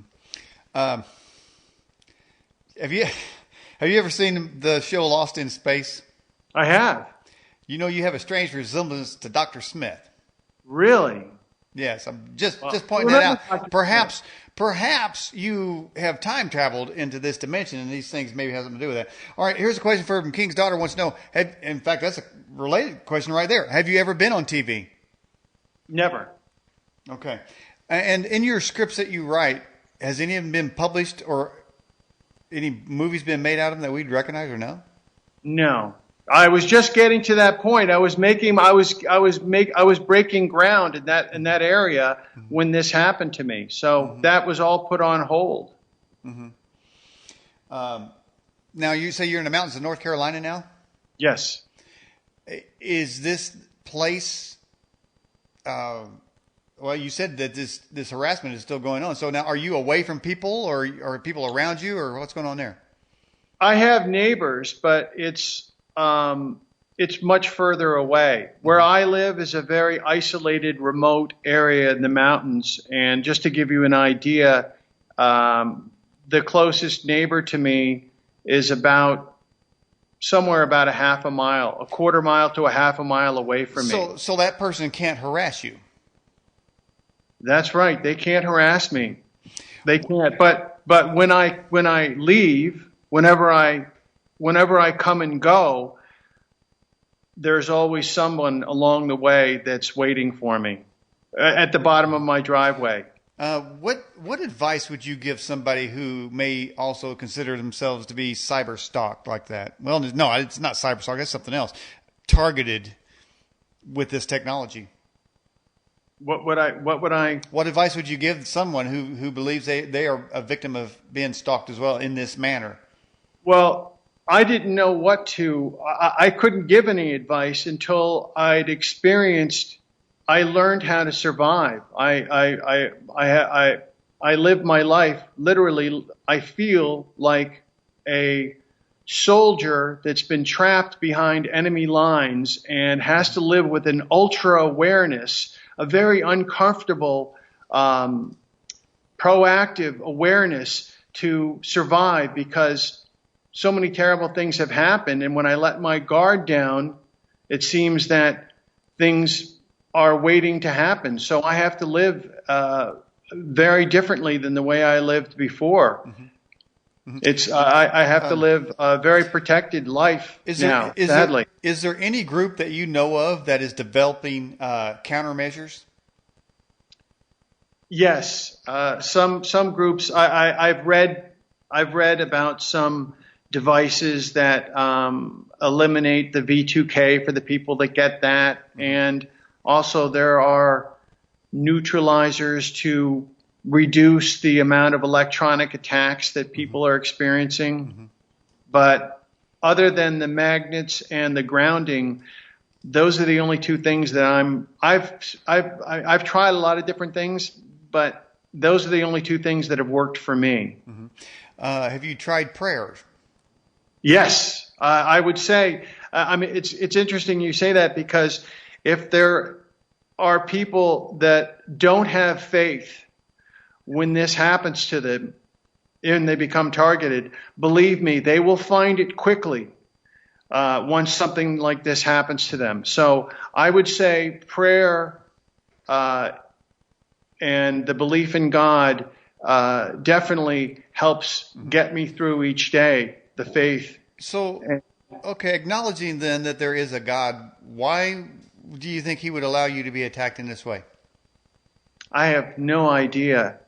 Have you ever seen the show Lost in Space? I have. You know, you have a strange resemblance to Dr. Smith. Really? Yes, I'm just pointing that out. Perhaps you have time traveled into this dimension, and these things maybe have something to do with that. All right, here's a question from King's daughter wants to know. In fact, that's a related question right there. Have you ever been on TV? Never. Okay. And in your scripts that you write, has any of them been published or any movies been made out of them that we'd recognize or know? No. I was just getting to that point. I was breaking ground in that area when this happened to me. So that was all put on hold. Mm-hmm. Now you say you're in the mountains of North Carolina now? Yes. Is this place? Well, you said that this harassment is still going on. So now, are you away from people, or are people around you, or what's going on there? I have neighbors, but it's much further away. Where I live is a very isolated, remote area in the mountains. And just to give you an idea, the closest neighbor to me is somewhere about a quarter mile to a half a mile away from me. So that person can't harass you. That's right. They can't harass me. They can't. But when I leave, whenever I come and go, there's always someone along the way that's waiting for me at the bottom of my driveway. What advice would you give somebody who may also consider themselves to be cyber stalked like that? Well, no, it's not cyber stalk. That's something else. Targeted with this technology. What advice would you give someone who believes they are a victim of being stalked as well in this manner? Well, I didn't know what to. I couldn't give any advice until I learned how to survive. I live my life literally. I feel like a soldier that's been trapped behind enemy lines and has to live with an ultra awareness, a very uncomfortable, proactive awareness to survive, because so many terrible things have happened. And when I let my guard down, it seems that things are waiting to happen. So I have to live very differently than the way I lived before. Mm-hmm. Mm-hmm. I have to live a very protected life now, sadly. Is there any group that you know of that is developing countermeasures? Yes, some groups. I've read about some devices that eliminate the V2K for the people that get that, and also there are neutralizers to reduce the amount of electronic attacks that people are experiencing. But other than the magnets and the grounding, those are the only two things that I've tried a lot of different things, but those are the only two things that have worked for me. Have you tried prayers? Yes, I would say. I mean, it's interesting you say that, because if there are people that don't have faith when this happens to them and they become targeted, believe me, they will find it quickly once something like this happens to them. So I would say prayer and the belief in God definitely helps get me through each day, the faith. So, okay, acknowledging then that there is a God, why do you think he would allow you to be attacked in this way? I have no idea.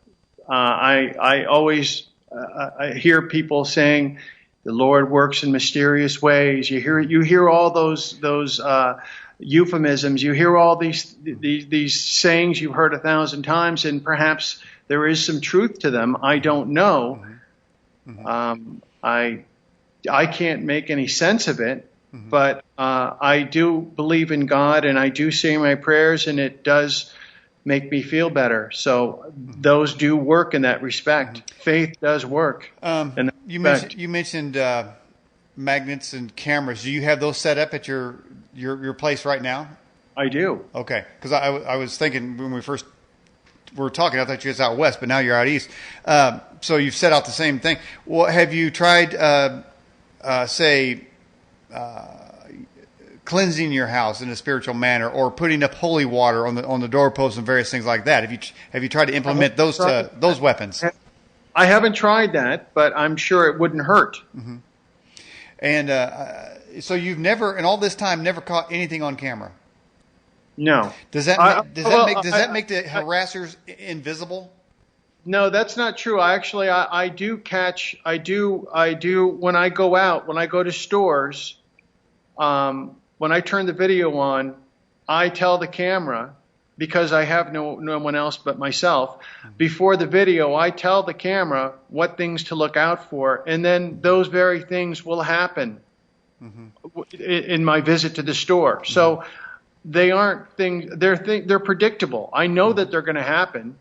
I always I hear people saying the Lord works in mysterious ways. You hear all those euphemisms. You hear all these sayings you've heard 1,000 times, and perhaps there is some truth to them. I don't know. I can't make any sense of it, but I do believe in God, and I do say my prayers, and it does make me feel better. So those do work in that respect. Faith does work. You mentioned magnets and cameras. Do you have those set up at your place right now? I do. Okay, because I was thinking when we first were talking, I thought you was out west, but now you're out east. So you've set out the same thing. Well, have you tried, cleansing your house in a spiritual manner, or putting up holy water on the doorposts and various things like that? Have you tried to implement those weapons? I haven't tried that, but I'm sure it wouldn't hurt. And so you've never, in all this time, never caught anything on camera? No. Does that make the harassers invisible? No, that's not true. I do catch. I do when I go out, when I go to stores. When I turn the video on, I tell the camera, because I have no one else but myself. Before the video, I tell the camera what things to look out for, and then those very things will happen in my visit to the store. So they aren't things. They're predictable. I know that they're going to happen.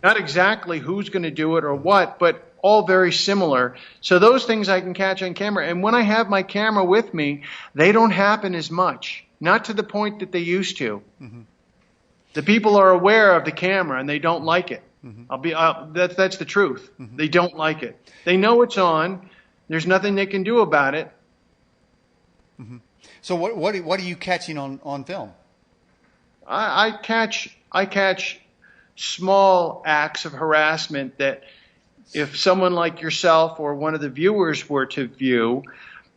Not exactly who's going to do it or what, but all very similar. So those things I can catch on camera. And when I have my camera with me, they don't happen as much. Not to the point that they used to. The people are aware of the camera and they don't like it. That's the truth. They don't like it. They know it's on. There's nothing they can do about it. So what are you catching on film? I catch small acts of harassment that, if someone like yourself or one of the viewers were to view,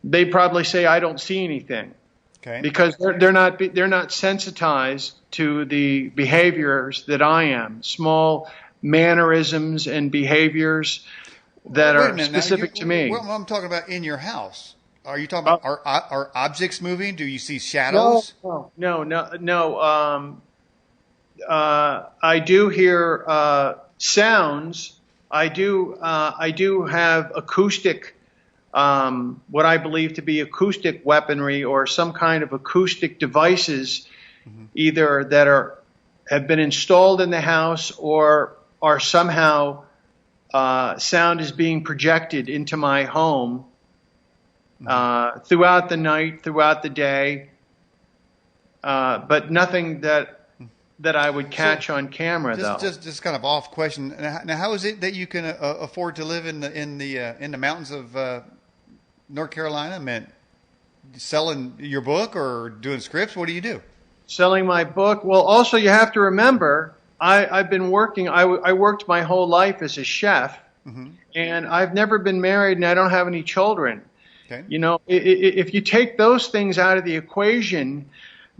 they'd probably say, I don't see anything. Okay. Because they're not sensitized to the behaviors that I am. Small mannerisms and behaviors that are specific to me. Well, I'm talking about in your house. Are you talking about are objects moving? Do you see shadows? No. I do hear sounds. I do have acoustic, what I believe to be acoustic weaponry, or some kind of acoustic devices, either that have been installed in the house, or are somehow sound is being projected into my home throughout the night, throughout the day, but nothing that I would catch on camera, though. Just kind of off question. Now, how is it that you can afford to live in the mountains of North Carolina? I mean, selling your book or doing scripts? What do you do? Selling my book. Well, also you have to remember, I've been working. I worked my whole life as a chef, and I've never been married, and I don't have any children. Okay. You know, if you take those things out of the equation,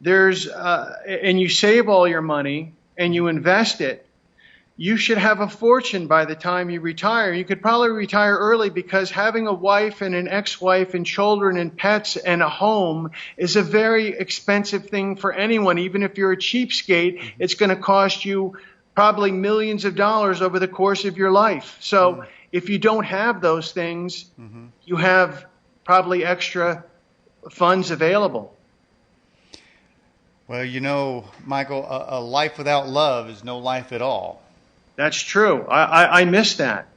and you save all your money and you invest it, you should have a fortune by the time you retire. You could probably retire early because having a wife and an ex-wife and children and pets and a home is a very expensive thing for anyone. Even if you're a cheapskate, it's going to cost you probably millions of dollars over the course of your life. So if you don't have those things, you have probably extra funds available. Well, you know, Michael, a life without love is no life at all. That's true. I miss that.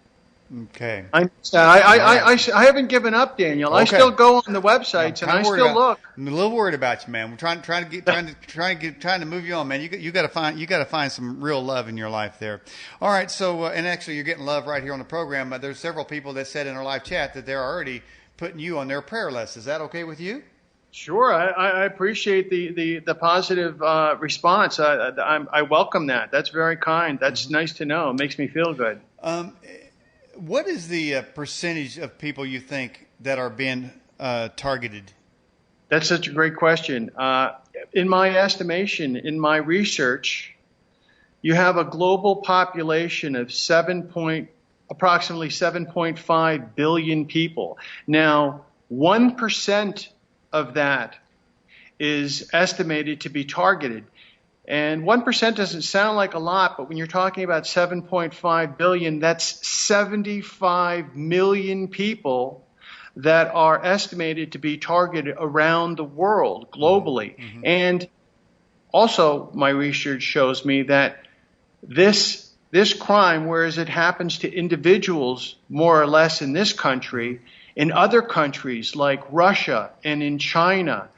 Okay. I miss that. I haven't given up, Daniel. Okay. I still go on the websites and I still look. I'm a little worried about you, man. We're trying to move you on, man. You got to find some real love in your life there. All right. So, and actually, you're getting love right here on the program. There's several people that said in our live chat that they're already putting you on their prayer list. Is that okay with you? Sure, I appreciate the positive response. I welcome that. That's very kind. That's nice to know. It makes me feel good. What is the percentage of people you think that are being targeted? That's such a great question. In my estimation, in my research, you have a global population of approximately 7.5 billion people. Now, 1% of that is estimated to be targeted. And 1% doesn't sound like a lot, but when you're talking about 7.5 billion, that's 75 million people that are estimated to be targeted around the world, globally. And also, my research shows me that this crime, whereas it happens to individuals more or less in this country, in other countries like Russia and in China,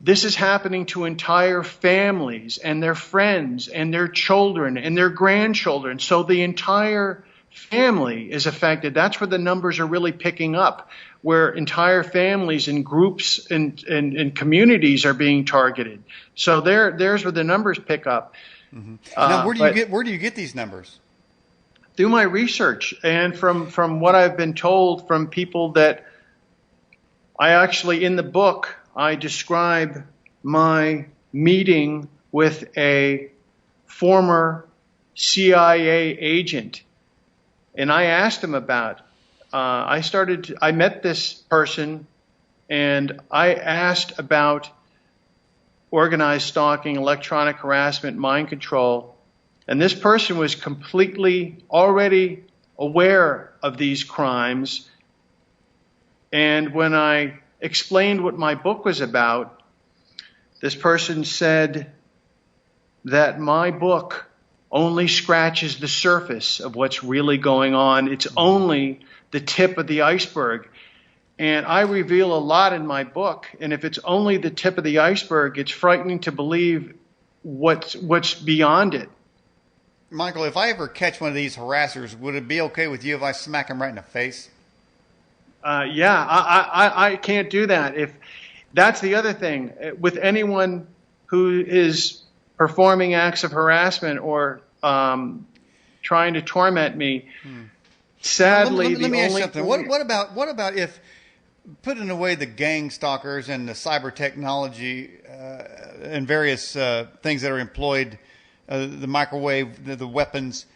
this is happening to entire families and their friends and their children and their grandchildren. So the entire family is affected. That's where the numbers are really picking up, where entire families and groups and communities are being targeted. So there's where the numbers pick up. Now, where do you get these numbers? Through my research and from what I've been told from people that I actually, in the book, I describe my meeting with a former CIA agent. And I asked him about, I met this person and I asked about organized stalking, electronic harassment, mind control. And this person was completely already aware of these crimes. And when I explained what my book was about, this person said that my book only scratches the surface of what's really going on. It's only the tip of the iceberg. And I reveal a lot in my book. And if it's only the tip of the iceberg, it's frightening to believe what's beyond it. Michael, if I ever catch one of these harassers, would it be okay with you if I smack him right in the face? Yeah, I can't do that. If that's the other thing with anyone who is performing acts of harassment or trying to torment me. Sadly, let me ask you something. What about if, putting away the gang stalkers and the cyber technology and various things that are employed, the microwave, the weapons,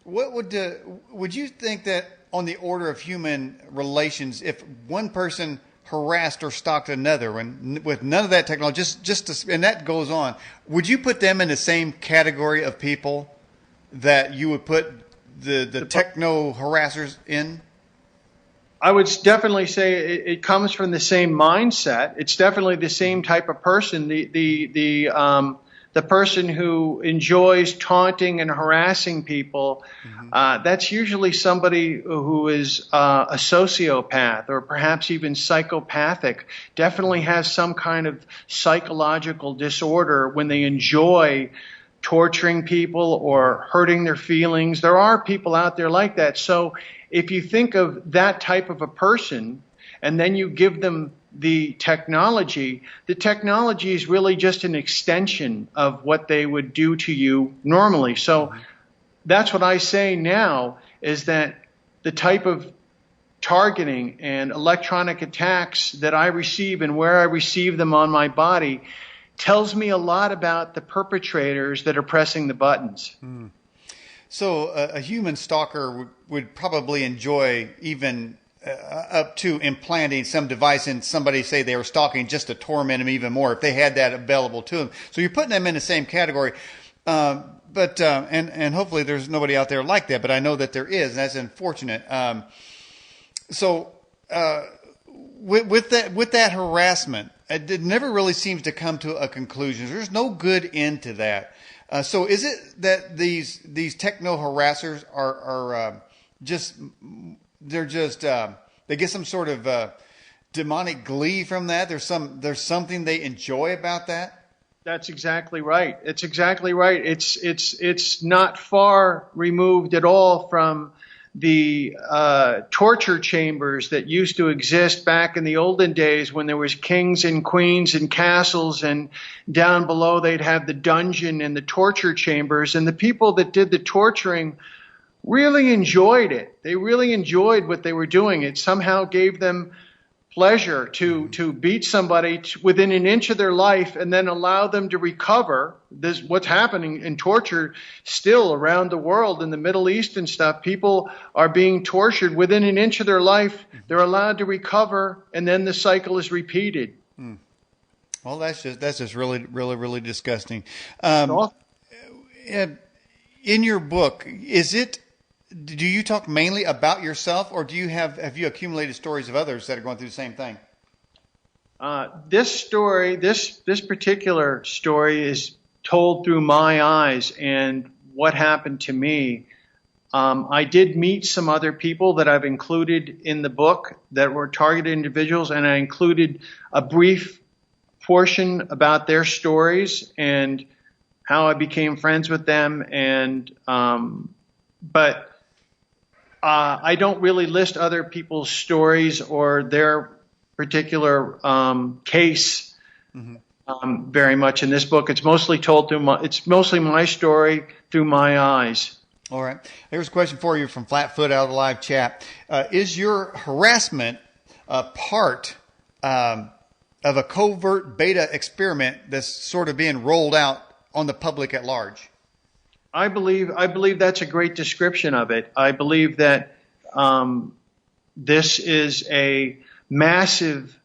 what would you think that on the order of human relations, if one person harassed or stalked another, and with none of that technology, and that goes on, would you put them in the same category of people that you would put the techno harassers in? I would definitely say it comes from the same mindset. It's definitely the same type of person. The person who enjoys taunting and harassing people, that's usually somebody who is a sociopath or perhaps even psychopathic, definitely has some kind of psychological disorder when they enjoy torturing people or hurting their feelings. There are people out there like that. So if you think of that type of a person and then you give them the technology is really just an extension of what they would do to you normally. So that's what I say now, is that the type of targeting and electronic attacks that I receive and where I receive them on my body tells me a lot about the perpetrators that are pressing the buttons. So a human stalker would probably enjoy even up to implanting some device in somebody, say they were stalking, just to torment them even more if they had that available to them. So you're putting them in the same category. And hopefully there's nobody out there like that, but I know that there is, and that's unfortunate. With that harassment, it never really seems to come to a conclusion. There's no good end to that. So is it that these techno harassers are they get some sort of demonic glee from that? There's something they enjoy about that? That's exactly right. It's exactly right. It's not far removed at all from the torture chambers that used to exist back in the olden days when there was kings and queens and castles, and down below they'd have the dungeon and the torture chambers, and the people that did the torturing really enjoyed it. They really enjoyed what they were doing. It somehow gave them pleasure to beat somebody within an inch of their life and then allow them to recover. This what's happening in torture still around the world in the Middle East and stuff. People are being tortured within an inch of their life. They're allowed to recover, and then the cycle is repeated. Well, that's just really, really, really disgusting. In your book, do you talk mainly about yourself, or have you accumulated stories of others that are going through the same thing? This particular story is told through my eyes and what happened to me. I did meet some other people that I've included in the book that were targeted individuals, and I included a brief portion about their stories and how I became friends with them. But I don't really list other people's stories or their particular case very much in this book. It's mostly told it's mostly my story through my eyes. All right. Here's a question for you from Flatfoot out of the live chat. Is your harassment part of a covert beta experiment that's sort of being rolled out on the public at large? I believe that's a great description of it. I believe that this is a massive.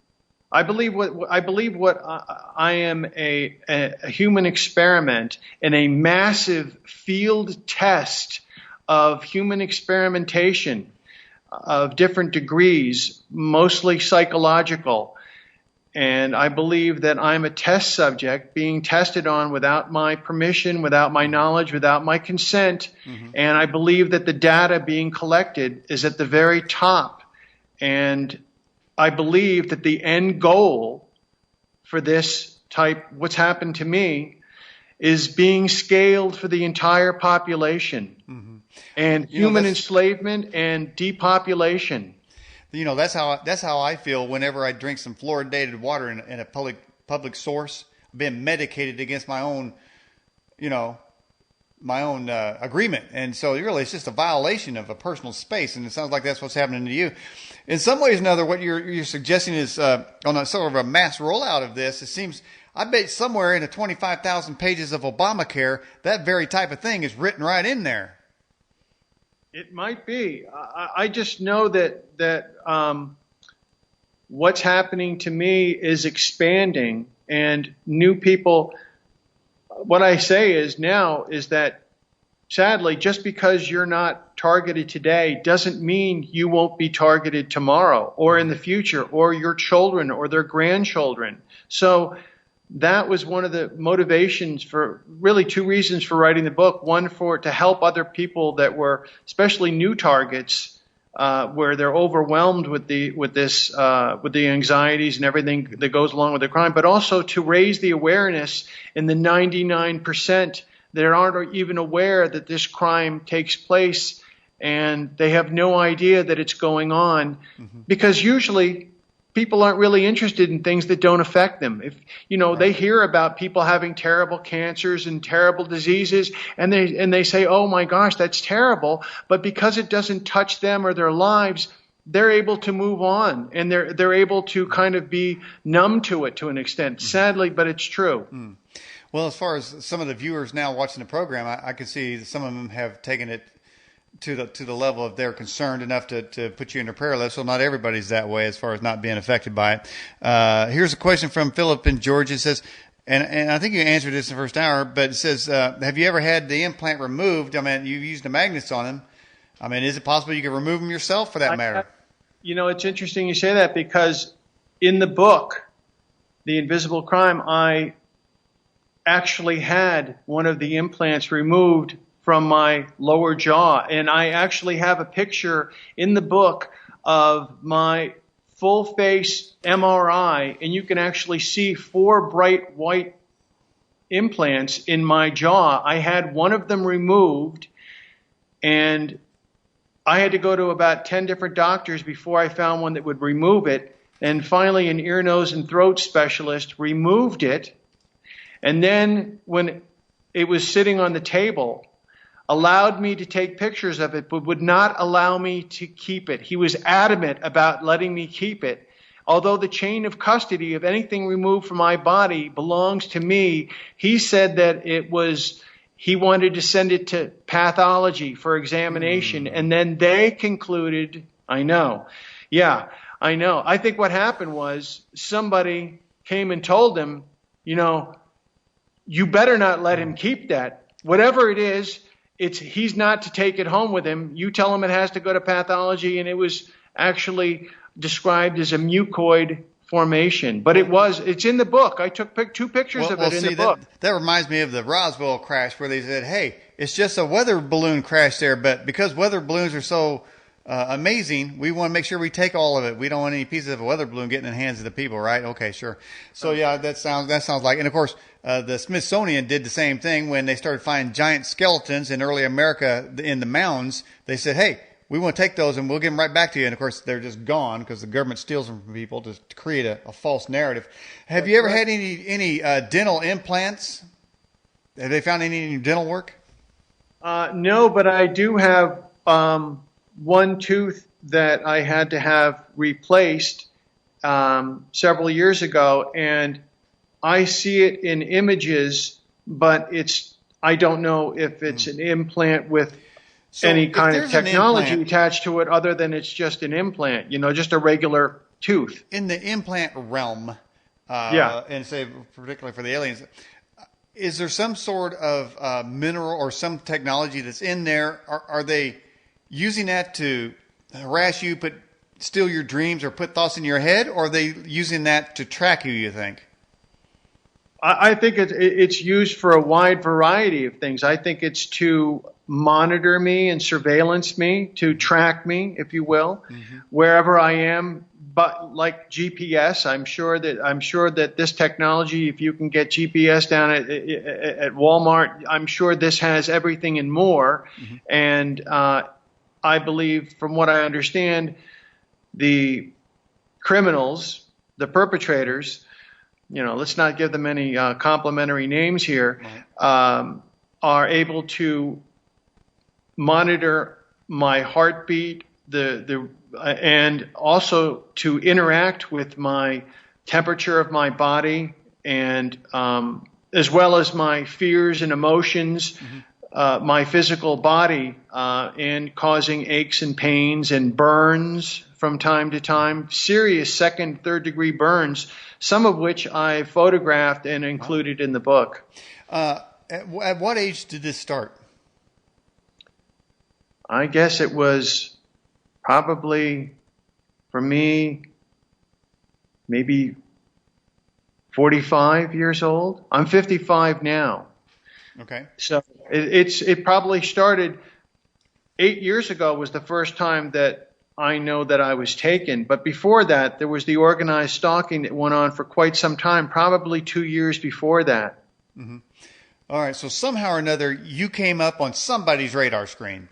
I believe what I am a human experiment and a massive field test of human experimentation of different degrees, mostly psychological. And I believe that I'm a test subject being tested on without my permission, without my knowledge, without my consent. And I believe that the data being collected is at the very top. And I believe that the end goal for this type, what's happened to me, is being scaled for the entire population. And human enslavement and depopulation. That's how I feel whenever I drink some fluoridated water in a public source. I've been medicated against my own agreement, and so really it's just a violation of a personal space. And it sounds like that's what's happening to you. In some ways or another, what you're suggesting is on a sort of a mass rollout of this. It seems, I bet somewhere in the 25,000 pages of Obamacare, that very type of thing is written right in there. It might be. I just know that what's happening to me is expanding, and new people. What I say is that sadly, just because you're not targeted today doesn't mean you won't be targeted tomorrow or in the future, or your children or their grandchildren. So that was one of the motivations for really two reasons for writing the book. One, to help other people that were especially new targets, where they're overwhelmed with the anxieties and everything that goes along with the crime, but also to raise the awareness in the 99% that aren't even aware that this crime takes place, and they have no idea that it's going on, because usually people aren't really interested in things that don't affect them. If they hear about people having terrible cancers and terrible diseases, and they say, "Oh my gosh, that's terrible," but because it doesn't touch them or their lives, they're able to move on, and they're able to kind of be numb to it to an extent. Sadly, but it's true. Well, as far as some of the viewers now watching the program, I can see that some of them have taken it to the level of they're concerned enough to put you in their prayer list. So not everybody's that way as far as not being affected by it. Here's a question from Philip in Georgia. It says, and I think you answered this in the first hour, but it says, have you ever had the implant removed? I mean, you've used the magnets on them. I mean, is it possible you could remove them yourself, for that matter? It's interesting you say that, because in the book, The Invisible Crime, I actually had one of the implants removed from my lower jaw. And I actually have a picture in the book of my full face MRI, and you can actually see 4 bright white implants in my jaw. I had one of them removed, and I had to go to about 10 different doctors before I found one that would remove it. And finally, an ear, nose, and throat specialist removed it. And then when it was sitting on the table, allowed me to take pictures of it, but would not allow me to keep it. He was adamant about letting me keep it. Although the chain of custody of anything removed from my body belongs to me, he said that he wanted to send it to pathology for examination. And then they concluded, I know. I think what happened was somebody came and told him, you better not let him keep that. Whatever it is, he's not to take it home with him. You tell him it has to go to pathology, and it was actually described as a mucoid formation. But it's in the book. I took 2 pictures of it in the book. That reminds me of the Roswell crash, where they said, hey, it's just a weather balloon crash there, but because weather balloons are so amazing, we want to make sure we take all of it. We don't want any pieces of a weather balloon getting in the hands of the people, right? Okay, sure. So yeah, that sounds like, and of course, the Smithsonian did the same thing when they started finding giant skeletons in early America in the mounds. They said, hey, we want to take those and we'll give them right back to you. And of course, they're just gone because the government steals them from people to create a false narrative. Have you ever had any dental implants? Have they found any in your dental work? No, but I do have one tooth that I had to have replaced several years ago, and I see it in images, but I don't know if it's an implant with any kind of technology attached to it other than it's just an implant, just a regular tooth. In the implant realm, and say particularly for the aliens, is there some sort of mineral or some technology that's in there? Are they using that to harass you, steal your dreams, or put thoughts in your head, or are they using that to track you think? I think it's used for a wide variety of things. I think it's to monitor me and surveillance me, to track me, if you will, wherever I am. But like GPS, I'm sure that this technology, if you can get GPS down at Walmart, I'm sure this has everything and more. And I believe, from what I understand, the criminals, the perpetrators, let's not give them any complimentary names here, are able to monitor my heartbeat, and also to interact with my temperature of my body, and as well as my fears and emotions, my physical body, and causing aches and pains and burns from time to time, serious 2nd, 3rd degree burns, some of which I photographed and included in the book. At what age did this start? I guess it was probably, for me, maybe 45 years old. I'm 55 now. Okay. So it probably started 8 years ago was the first time that I know that I was taken. But before that, there was the organized stalking that went on for quite some time, probably 2 years before that. All right. So somehow or another, you came up on somebody's radar screen.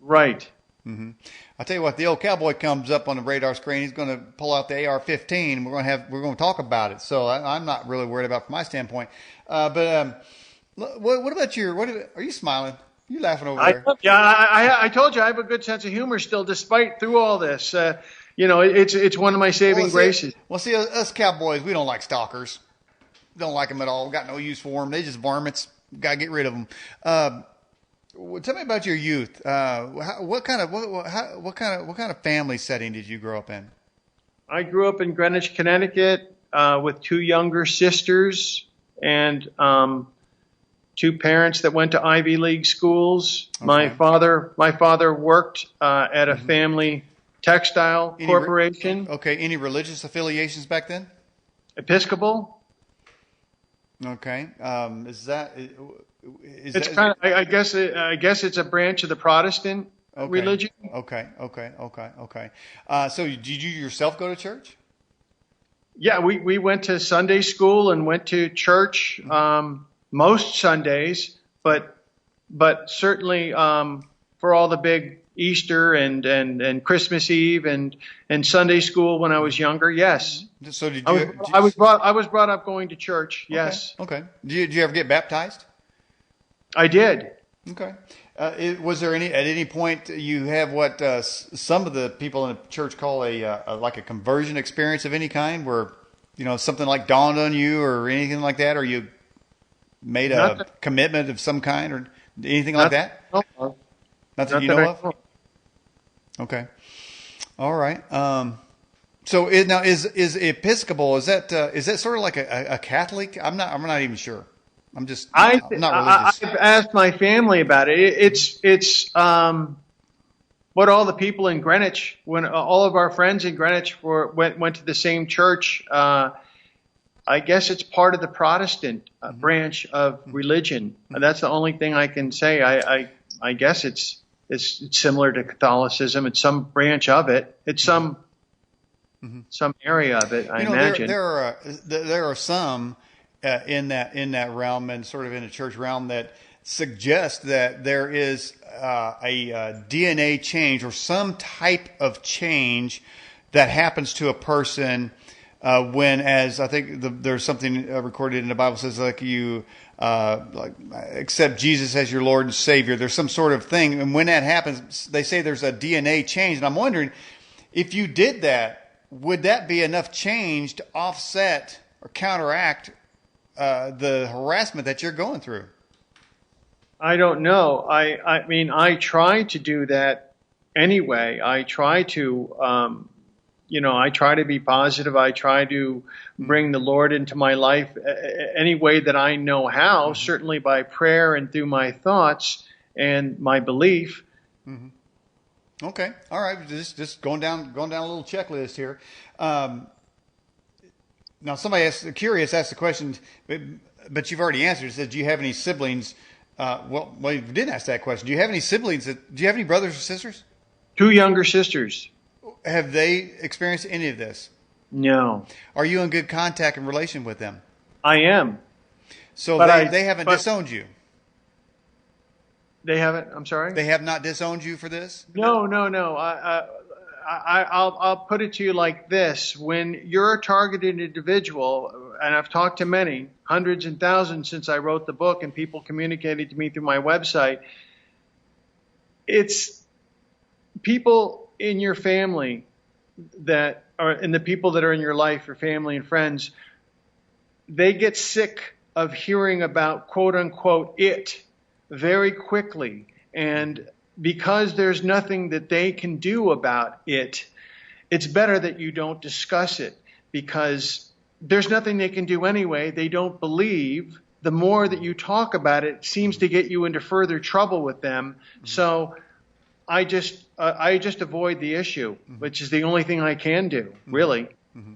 Right. I'll tell you what, the old Cowboy comes up on the radar screen. He's going to pull out the AR-15. We're going to talk about it. So I'm not really worried about it from my standpoint. But what about are you smiling? You laughing over there? I told you I have a good sense of humor still, despite through all this. It's one of my saving graces. Well, see, us Cowboys, we don't like stalkers. Don't like them at all. Got no use for them. They just varmints. Got to get rid of them. Well, tell me about your youth. What kind of family setting did you grow up in? I grew up in Greenwich, Connecticut, with 2 younger sisters and 2 parents that went to Ivy League schools. Okay. My father worked at a family textile corporation. Okay. Any religious affiliations back then? Episcopal. Okay. It's kind of, I guess it's a branch of the Protestant religion. Okay. So did you yourself go to church? Yeah, we went to Sunday school and went to church most Sundays, but certainly for all the big Easter and Christmas Eve and Sunday school when I was younger, yes. So did I was brought up going to church. Yes. Okay. Did you ever get baptized? I did. Okay. Was there at any point you have what some of the people in the church call like a conversion experience of any kind, where something like dawned on you or anything like that, or you made a commitment of some kind or anything like that? No. Not that you know of? Okay. All right. So now is Episcopal, is that sort of like a Catholic? I'm not even sure. I'm not religious. I've asked my family about it. It's what all the people in Greenwich, when all of our friends in Greenwich went to the same church. I guess it's part of the Protestant branch of religion. That's the only thing I can say. I guess it's similar to Catholicism. It's some branch of it. It's some area of it. I imagine there are some in that realm and sort of in the church realm that suggest that there is a DNA change or some type of change that happens to a person when, as I think there's something recorded in the Bible says, like you accept Jesus as your Lord and Savior. There's some sort of thing, and when that happens, they say there's a DNA change. And I'm wondering, if you did that, would that be enough change to offset or counteract the harassment that you're going through? I don't know. I mean, I try to do that anyway. I try to, I try to be positive. I try to bring the Lord into my life any way that I know how, certainly by prayer and through my thoughts and my belief. Mm-hmm. Okay. All right. Just going down a little checklist here. Now, somebody asked the question, but you've already answered. It said, do you have any siblings? Well, you didn't ask that question. Do you have any siblings? Do you have any brothers or sisters? 2 younger sisters. Have they experienced any of this? No. Are you in good contact and relation with them? I am. So they haven't disowned you? They haven't? I'm sorry? They have not disowned you for this? No. I'll put it to you like this. When you're a targeted individual, and I've talked to many, hundreds and thousands since I wrote the book, and people communicated to me through my website, it's people in your family that are, and the people that are in your life, your family and friends, they get sick of hearing about quote unquote it very quickly. And because there's nothing that they can do about it, it's better that you don't discuss it, because there's nothing they can do anyway. They don't believe. The more that you talk about it, it seems to get you into further trouble with them. Mm-hmm. So I just avoid the issue, which is the only thing I can do, really. Mm-hmm.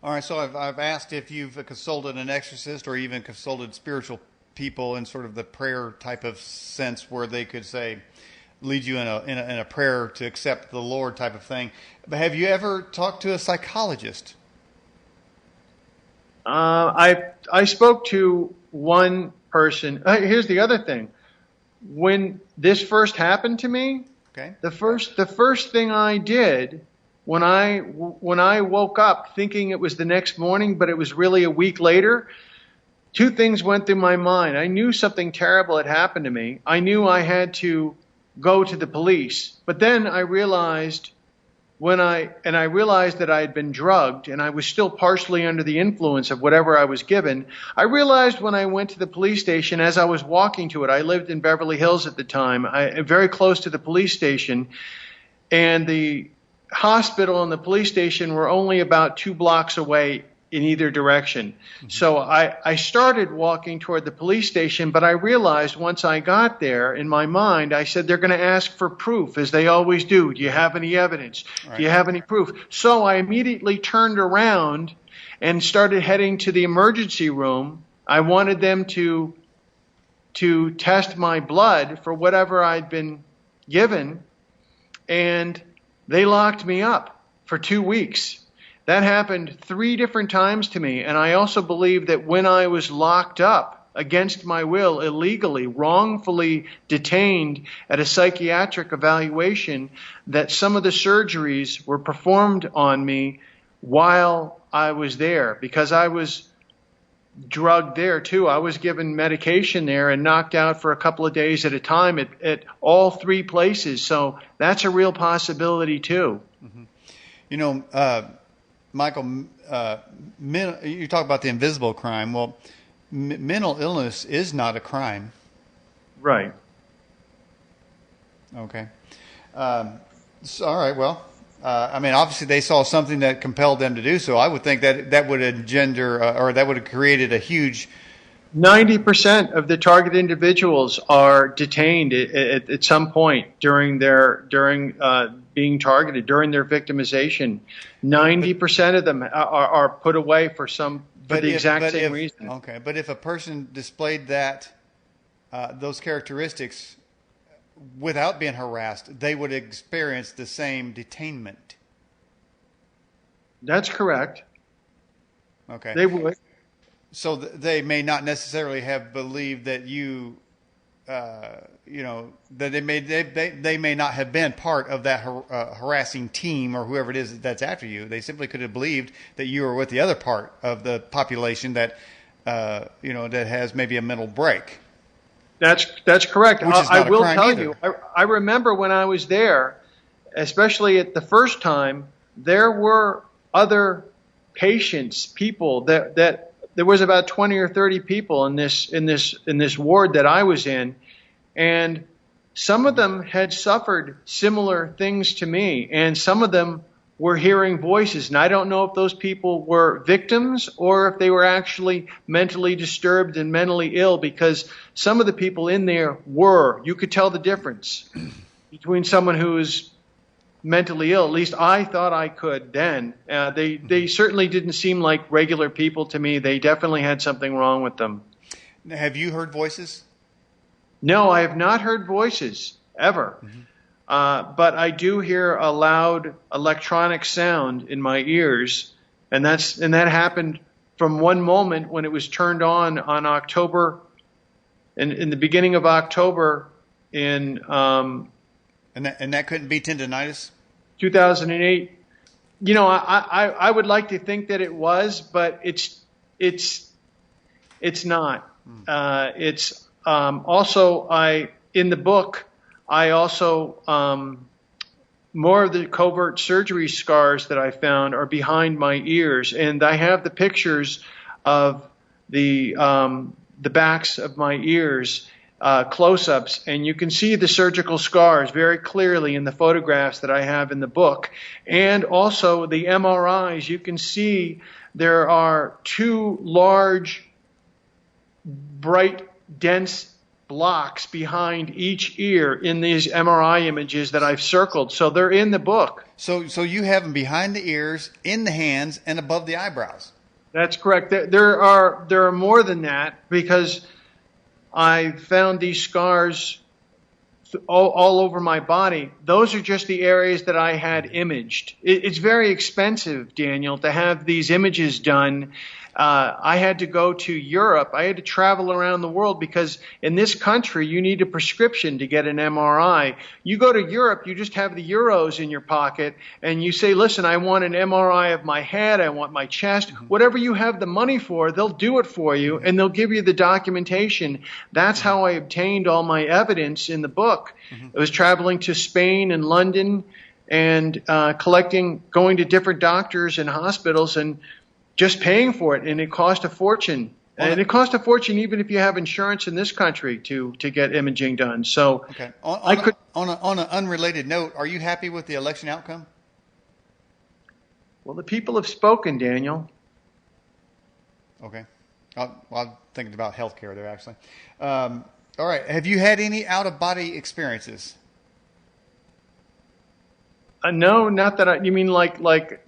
All right. So I've asked if you've consulted an exorcist or even consulted spiritual people in sort of the prayer type of sense, where they could say, lead you in a prayer to accept the Lord type of thing. But have you ever talked to a psychologist? I spoke to one person. Here's the other thing. When this first happened to me, okay, the first thing I did when I woke up thinking it was the next morning, but it was really a week later, 2 things went through my mind. I knew something terrible had happened to me. I knew I had to go to the police. But then I realized I realized that I had been drugged and I was still partially under the influence of whatever I was given. I realized when I went to the police station, as I was walking to it, I lived in Beverly Hills at the time, very close to the police station, and the hospital and the police station were only about 2 blocks away in either direction. So I started walking toward the police station, but I realized once I got there, in my mind, I said, they're going to ask for proof, as they always do. Do you have any evidence? Right. Do you have any proof? So I immediately turned around and started heading to the emergency room. I wanted them to test my blood for whatever I'd been given, and they locked me up for 2 weeks. That happened 3 different times to me, and I also believe that when I was locked up against my will, illegally, wrongfully detained at a psychiatric evaluation, that some of the surgeries were performed on me while I was there, because I was drugged there too. I was given medication there and knocked out for a couple of days at a time at all 3 places, so that's a real possibility too. Mm-hmm. You know, Michael, you talk about the invisible crime. Well, mental illness is not a crime. Right. Okay. So, all right. Well, I mean, obviously they saw something that compelled them to do so. I would think that would engender or that would have created a huge. 90% of the target individuals are detained at some point during being targeted, during their victimization. 90% of them are put away for the exact same reason. Okay, but if a person displayed those characteristics without being harassed, they would experience the same detainment. That's correct. Okay. They would. So they may not necessarily have believed that that they may not have been part of that harassing team or whoever it is that's after you. They simply could have believed that you were with the other part of the population that that has maybe a mental break. That's correct. I will tell you. I remember when I was there, especially at the first time, there were other patients, people that there was about 20 or 30 people in this ward that I was in, and some of them had suffered similar things to me, and some of them were hearing voices, and I don't know if those people were victims or if they were actually mentally disturbed and mentally ill, because some of the people in there you could tell the difference between someone who is mentally ill. At least I thought I could then. They certainly didn't seem like regular people to me. They definitely had something wrong with them. Have you heard voices? No, I have not heard voices ever. Mm-hmm. But I do hear a loud electronic sound in my ears, and that happened from one moment when it was turned on October, in the beginning of October in. And that couldn't be tendinitis? 2008. You know, I would like to think that it was, but it's not. It's also in the book I also more of the covert surgery scars that I found are behind my ears, and I have the pictures of the backs of my ears. Close-ups, and you can see the surgical scars very clearly in the photographs that I have in the book. And also the MRIs, you can see there are 2 large, bright, dense blocks behind each ear in these MRI images that I've circled. So they're in the book. So you have them behind the ears, in the hands, and above the eyebrows. That's correct. There are more than that, because I found these scars all over my body. Those are just the areas that I had imaged. It's very expensive, Daniel, to have these images done. I had to go to Europe. I had to travel around the world, because in this country you need a prescription to get an MRI. You go to Europe, you just have the euros in your pocket, and you say, listen, I want an MRI of my head, I want my chest. Whatever you have the money for, they'll do it for you, and they'll give you the documentation. That's how I obtained all my evidence in the book. I was traveling to Spain and London and going to different doctors and hospitals and just paying for it, and it cost a fortune. And it costs a fortune even if you have insurance in this country to get imaging done. So, okay. On an unrelated note, are you happy with the election outcome? Well, the people have spoken, Daniel. Okay. I'm thinking about healthcare there, actually. All right. Have you had any out-of-body experiences? No, not that you mean like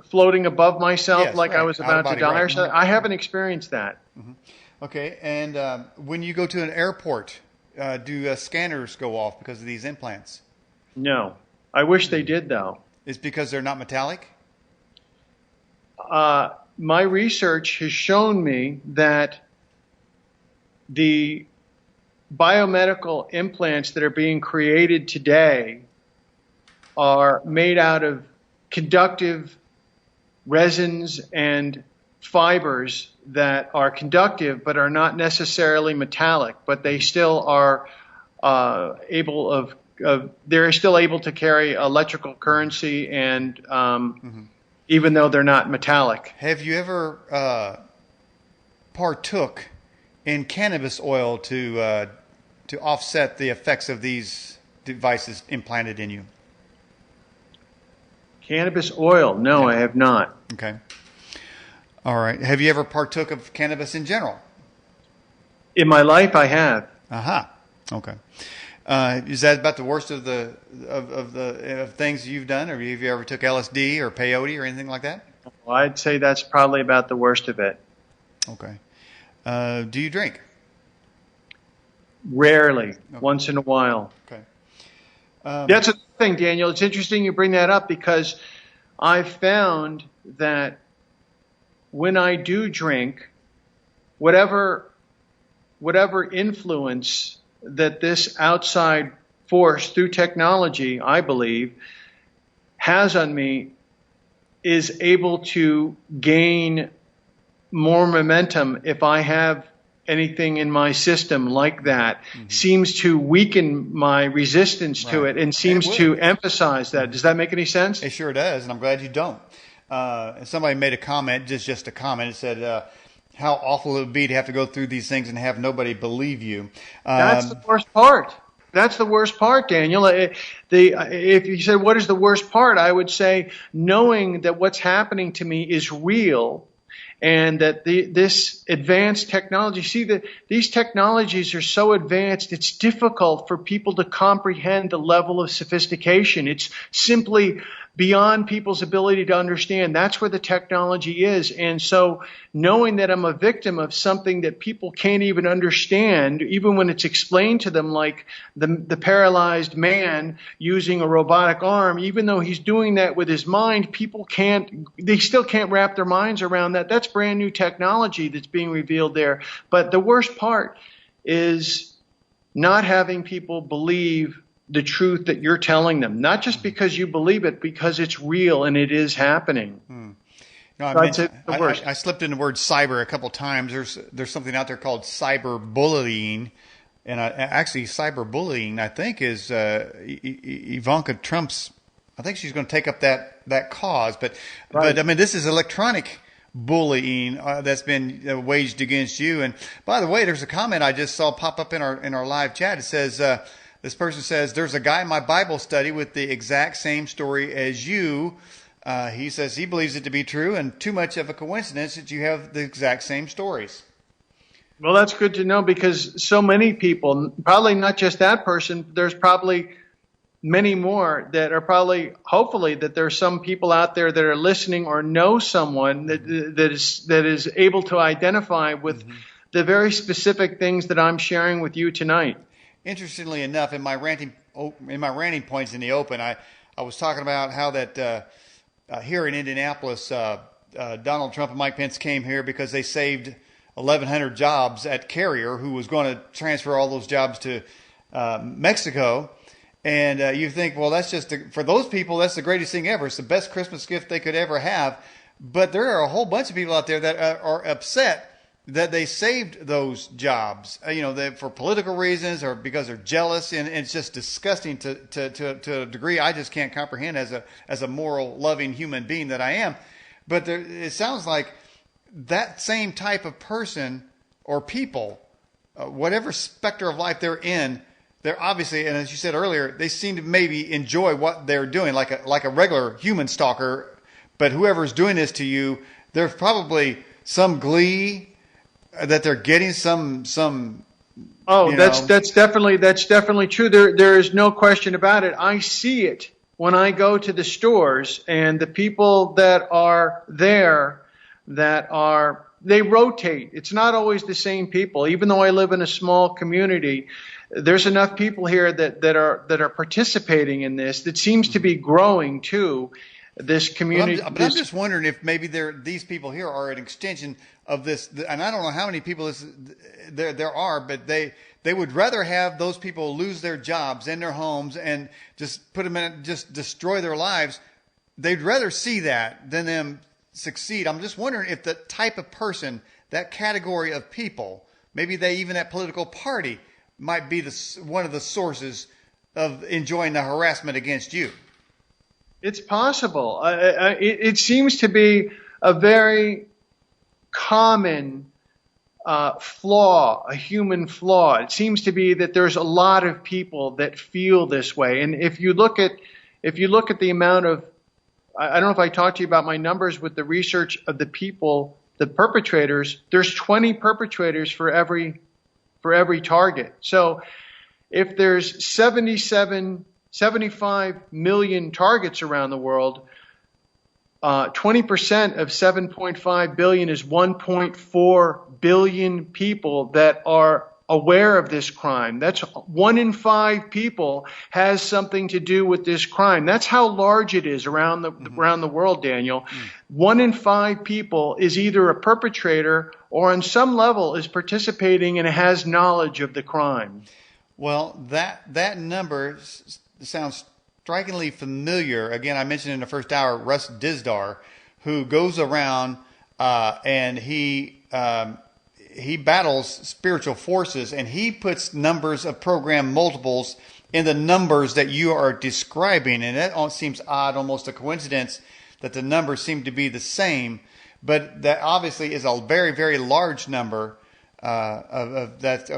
floating above myself, yes, like right. I was about to die or something. I haven't experienced that. Mm-hmm. Okay. And when you go to an airport, do scanners go off because of these implants? No. I wish they did, though. It's because they're not metallic? My research has shown me that the biomedical implants that are being created today are made out of conductive resins and fibers that are conductive but are not necessarily metallic, but they still are they're still able to carry electrical currency and even though they're not metallic. Have you ever partook in cannabis oil to offset the effects of these devices implanted in you? Cannabis oil? No, I have not. Okay. All right. Have you ever partook of cannabis in general? In my life, I have. Aha. Okay. Is that about the worst of the things you've done, or have you ever took LSD or peyote or anything like that? Well, I'd say that's probably about the worst of it. Okay. Do you drink? Rarely. Okay. Once in a while. Okay. That's a thing, Daniel. It's interesting you bring that up because I've found that when I do drink, whatever influence that this outside force through technology, I believe, has on me is able to gain more momentum if I have anything in my system like that. Seems to weaken my resistance to it and seems to emphasize that. Does that make any sense? It sure does, and I'm glad you don't. And somebody made a comment, just a comment. It said, how awful it would be to have to go through these things and have nobody believe you. That's the worst part. That's the worst part, Daniel. If you said, what is the worst part? I would say knowing that what's happening to me is real and that this advanced technology, see that these technologies are so advanced, it's difficult for people to comprehend the level of sophistication. It's simply beyond people's ability to understand. That's where the technology is. And so knowing that I'm a victim of something that people can't even understand, even when it's explained to them, like the paralyzed man using a robotic arm, even though he's doing that with his mind, they still can't wrap their minds around that. That's brand new technology that's being revealed there. But the worst part is not having people believe the truth that you're telling them, not just because you believe it, because it's real and it is happening. No, I slipped in the word cyber a couple times. There's something out there called cyberbullying, and actually cyberbullying, I think, is Ivanka Trump's. I think she's going to take up that cause, but I mean, this is electronic bullying that's been waged against you. And by the way, there's a comment I just saw pop up in our live chat. It says. This person says, there's a guy in my Bible study with the exact same story as you. He says he believes it to be true and too much of a coincidence that you have the exact same stories. Well, that's good to know because so many people, probably not just that person, there's probably many more that are hopefully that there's some people out there that are listening or know someone that is able to identify with the very specific things that I'm sharing with you tonight. Interestingly enough, in my ranting points in the open, I was talking about how that here in Indianapolis, Donald Trump and Mike Pence came here because they saved 1,100 jobs at Carrier, who was going to transfer all those jobs to Mexico. And you think, well, that's just for those people, that's the greatest thing ever. It's the best Christmas gift they could ever have. But there are a whole bunch of people out there that are upset that they saved those jobs, for political reasons or because they're jealous, and it's just disgusting to a degree I just can't comprehend as a moral, loving human being that I am. But it sounds like that same type of person or people, whatever specter of life they're in, they're obviously, and as you said earlier, they seem to maybe enjoy what they're doing, like a regular human stalker. But whoever's doing this to you, there's probably some glee that they're getting some. Oh, that's definitely true. There is no question about it. I see it when I go to the stores, and the people that are there they rotate. It's not always the same people. Even though I live in a small community, there's enough people here that are participating in this. That seems to be growing too. This community. But I'm just wondering if maybe these people here are an extension of this, and I don't know how many people there are, but they would rather have those people lose their jobs and their homes and just put them in, just destroy their lives. They'd rather see that than them succeed. I'm just wondering if the type of person, that category of people, maybe even that political party might be one of the sources of enjoying the harassment against you. It's possible. It seems to be a very common flaw, a human flaw. It seems to be that there's a lot of people that feel this way. And if you look at the amount of, I don't know if I talked to you about my numbers with the research of the people, the perpetrators. There's 20 perpetrators for every target. So if there's 75 million targets around the world, 20% of 7.5 billion is 1.4 billion people that are aware of this crime. That's 1 in 5 people has something to do with this crime. That's how large it is around the world, Daniel. 1 in 5 people is either a perpetrator or on some level is participating and has knowledge of the crime. Well, that number sounds strikingly familiar. Again, I mentioned in the first hour Russ Dizdar, who goes around and he battles spiritual forces, and he puts numbers of program multiples in the numbers that you are describing. And that seems odd, almost a coincidence that the numbers seem to be the same, but that obviously is a very, very large number that's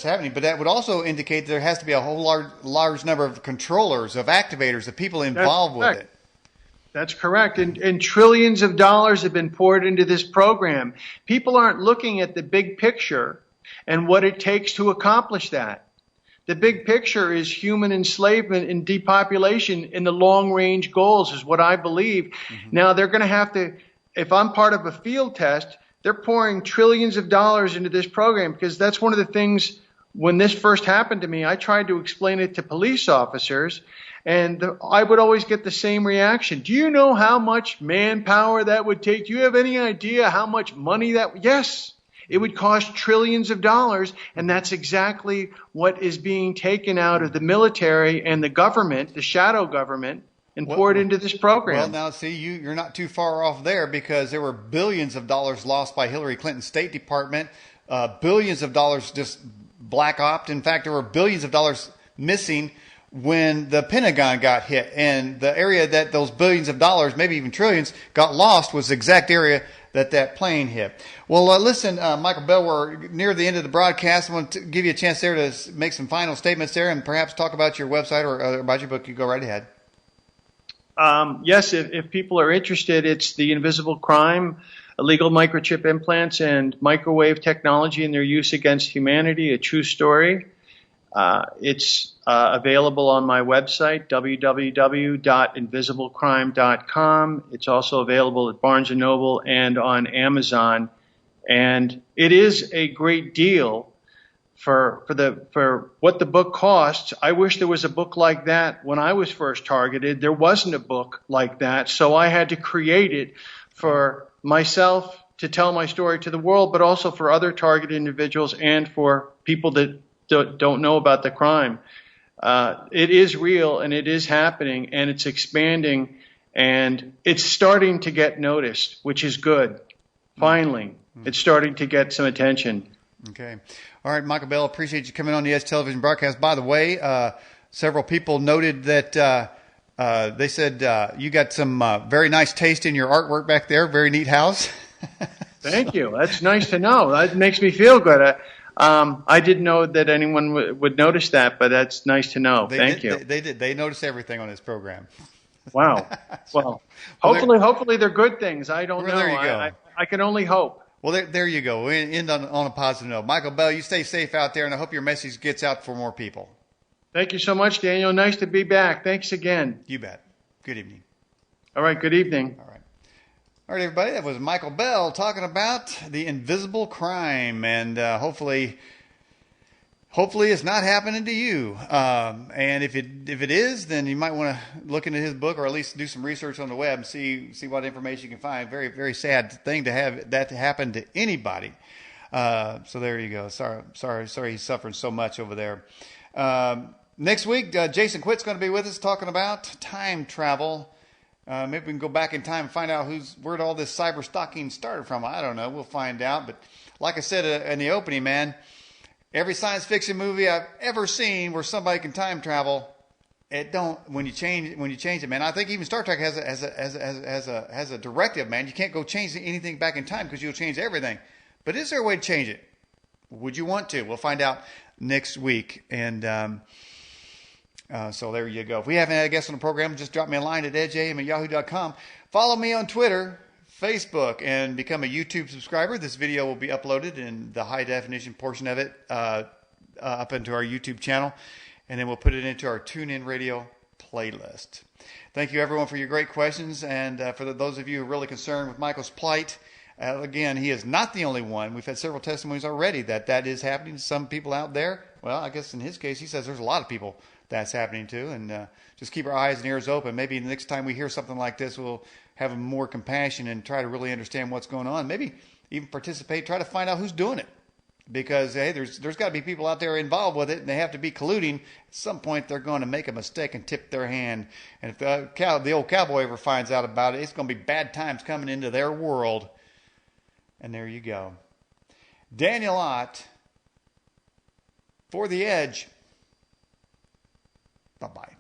happening. But that would also indicate there has to be a whole large number of controllers, of activators, of people involved with it. That's correct. And trillions of dollars have been poured into this program. People aren't looking at the big picture and what it takes to accomplish that. The big picture is human enslavement and depopulation in the long-range goals is what I believe. Mm-hmm. Now, they're going to have to, if I'm part of a field test, they're pouring trillions of dollars into this program, because that's one of the things, when this first happened to me, I tried to explain it to police officers, and I would always get the same reaction. Do you know how much manpower that would take? Do you have any idea how much money that? Yes, it would cost trillions of dollars, and that's exactly what is being taken out of the military and the government, the shadow government, and poured into this program. Well, now, see, you're not too far off there, because there were billions of dollars lost by Hillary Clinton's State Department, billions of dollars just black opt. In fact, there were billions of dollars missing when the Pentagon got hit. And the area that those billions of dollars, maybe even trillions, got lost was the exact area that plane hit. Well, listen, Michael Bell, we're near the end of the broadcast. I want to give you a chance there to make some final statements there and perhaps talk about your website or about your book. You go right ahead. Yes, if people are interested, it's The Invisible Crime, Illegal Microchip Implants and Microwave Technology and Their Use Against Humanity, a True Story. It's available on my website, www.invisiblecrime.com. It's also available at Barnes & Noble and on Amazon. And it is a great deal for what the book costs. I wish there was a book like that when I was first targeted. There wasn't a book like that, so I had to create it for myself to tell my story to the world, but also for other targeted individuals and for people that don't know about the crime. It is real, and it is happening, and it's expanding, and it's starting to get noticed, which is good. Finally, it's starting to get some attention. Okay. All right, Michael Bell, appreciate you coming on the Edge Television broadcast. By the way, several people noted that they said you got some very nice taste in your artwork back there. Very neat house. Thank you. That's nice to know. That makes me feel good. I didn't know that anyone would notice that, but that's nice to know. Thank you. They did. They notice everything on this program. Wow. Well, hopefully they're good things. I don't know. There you go. I can only hope. Well, there you go. We end on a positive note. Michael Bell, you stay safe out there, and I hope your message gets out for more people. Thank you so much, Daniel. Nice to be back. Thanks again. You bet. Good evening. All right. Good evening. All right. All right, everybody. That was Michael Bell talking about the invisible crime, and hopefully it's not happening to you. And if it is, then you might want to look into his book, or at least do some research on the web and see what information you can find. Very, very sad thing to have that to happen to anybody. So there you go. Sorry he's suffering so much over there. Next week, Jason Quitt's going to be with us talking about time travel. Maybe we can go back in time and find out where all this cyber stalking started from. I don't know. We'll find out. But like I said in the opening, man, every science fiction movie I've ever seen where somebody can time travel, when you change it, man. I think even Star Trek has a directive, man. You can't go change anything back in time because you'll change everything. But is there a way to change it? Would you want to? We'll find out next week. And so there you go. If we have any guests on the program, just drop me a line at edgeam@yahoo.com. Follow me on Twitter, Facebook, and become a YouTube subscriber. This video will be uploaded in the high definition portion of it up into our YouTube channel, and then we'll put it into our TuneIn Radio playlist. Thank you, everyone, for your great questions, and for those of you who are really concerned with Michael's plight. Again, he is not the only one. We've had several testimonies already that is happening to some people out there. Well, I guess in his case, he says there's a lot of people that's happening to, and just keep our eyes and ears open. Maybe the next time we hear something like this, we'll have more compassion and try to really understand what's going on. Maybe even participate, try to find out who's doing it. Because, hey, there's got to be people out there involved with it, and they have to be colluding. At some point, they're going to make a mistake and tip their hand. And if the old cowboy ever finds out about it, it's going to be bad times coming into their world. And there you go. Daniel Ott for The Edge. Bye-bye.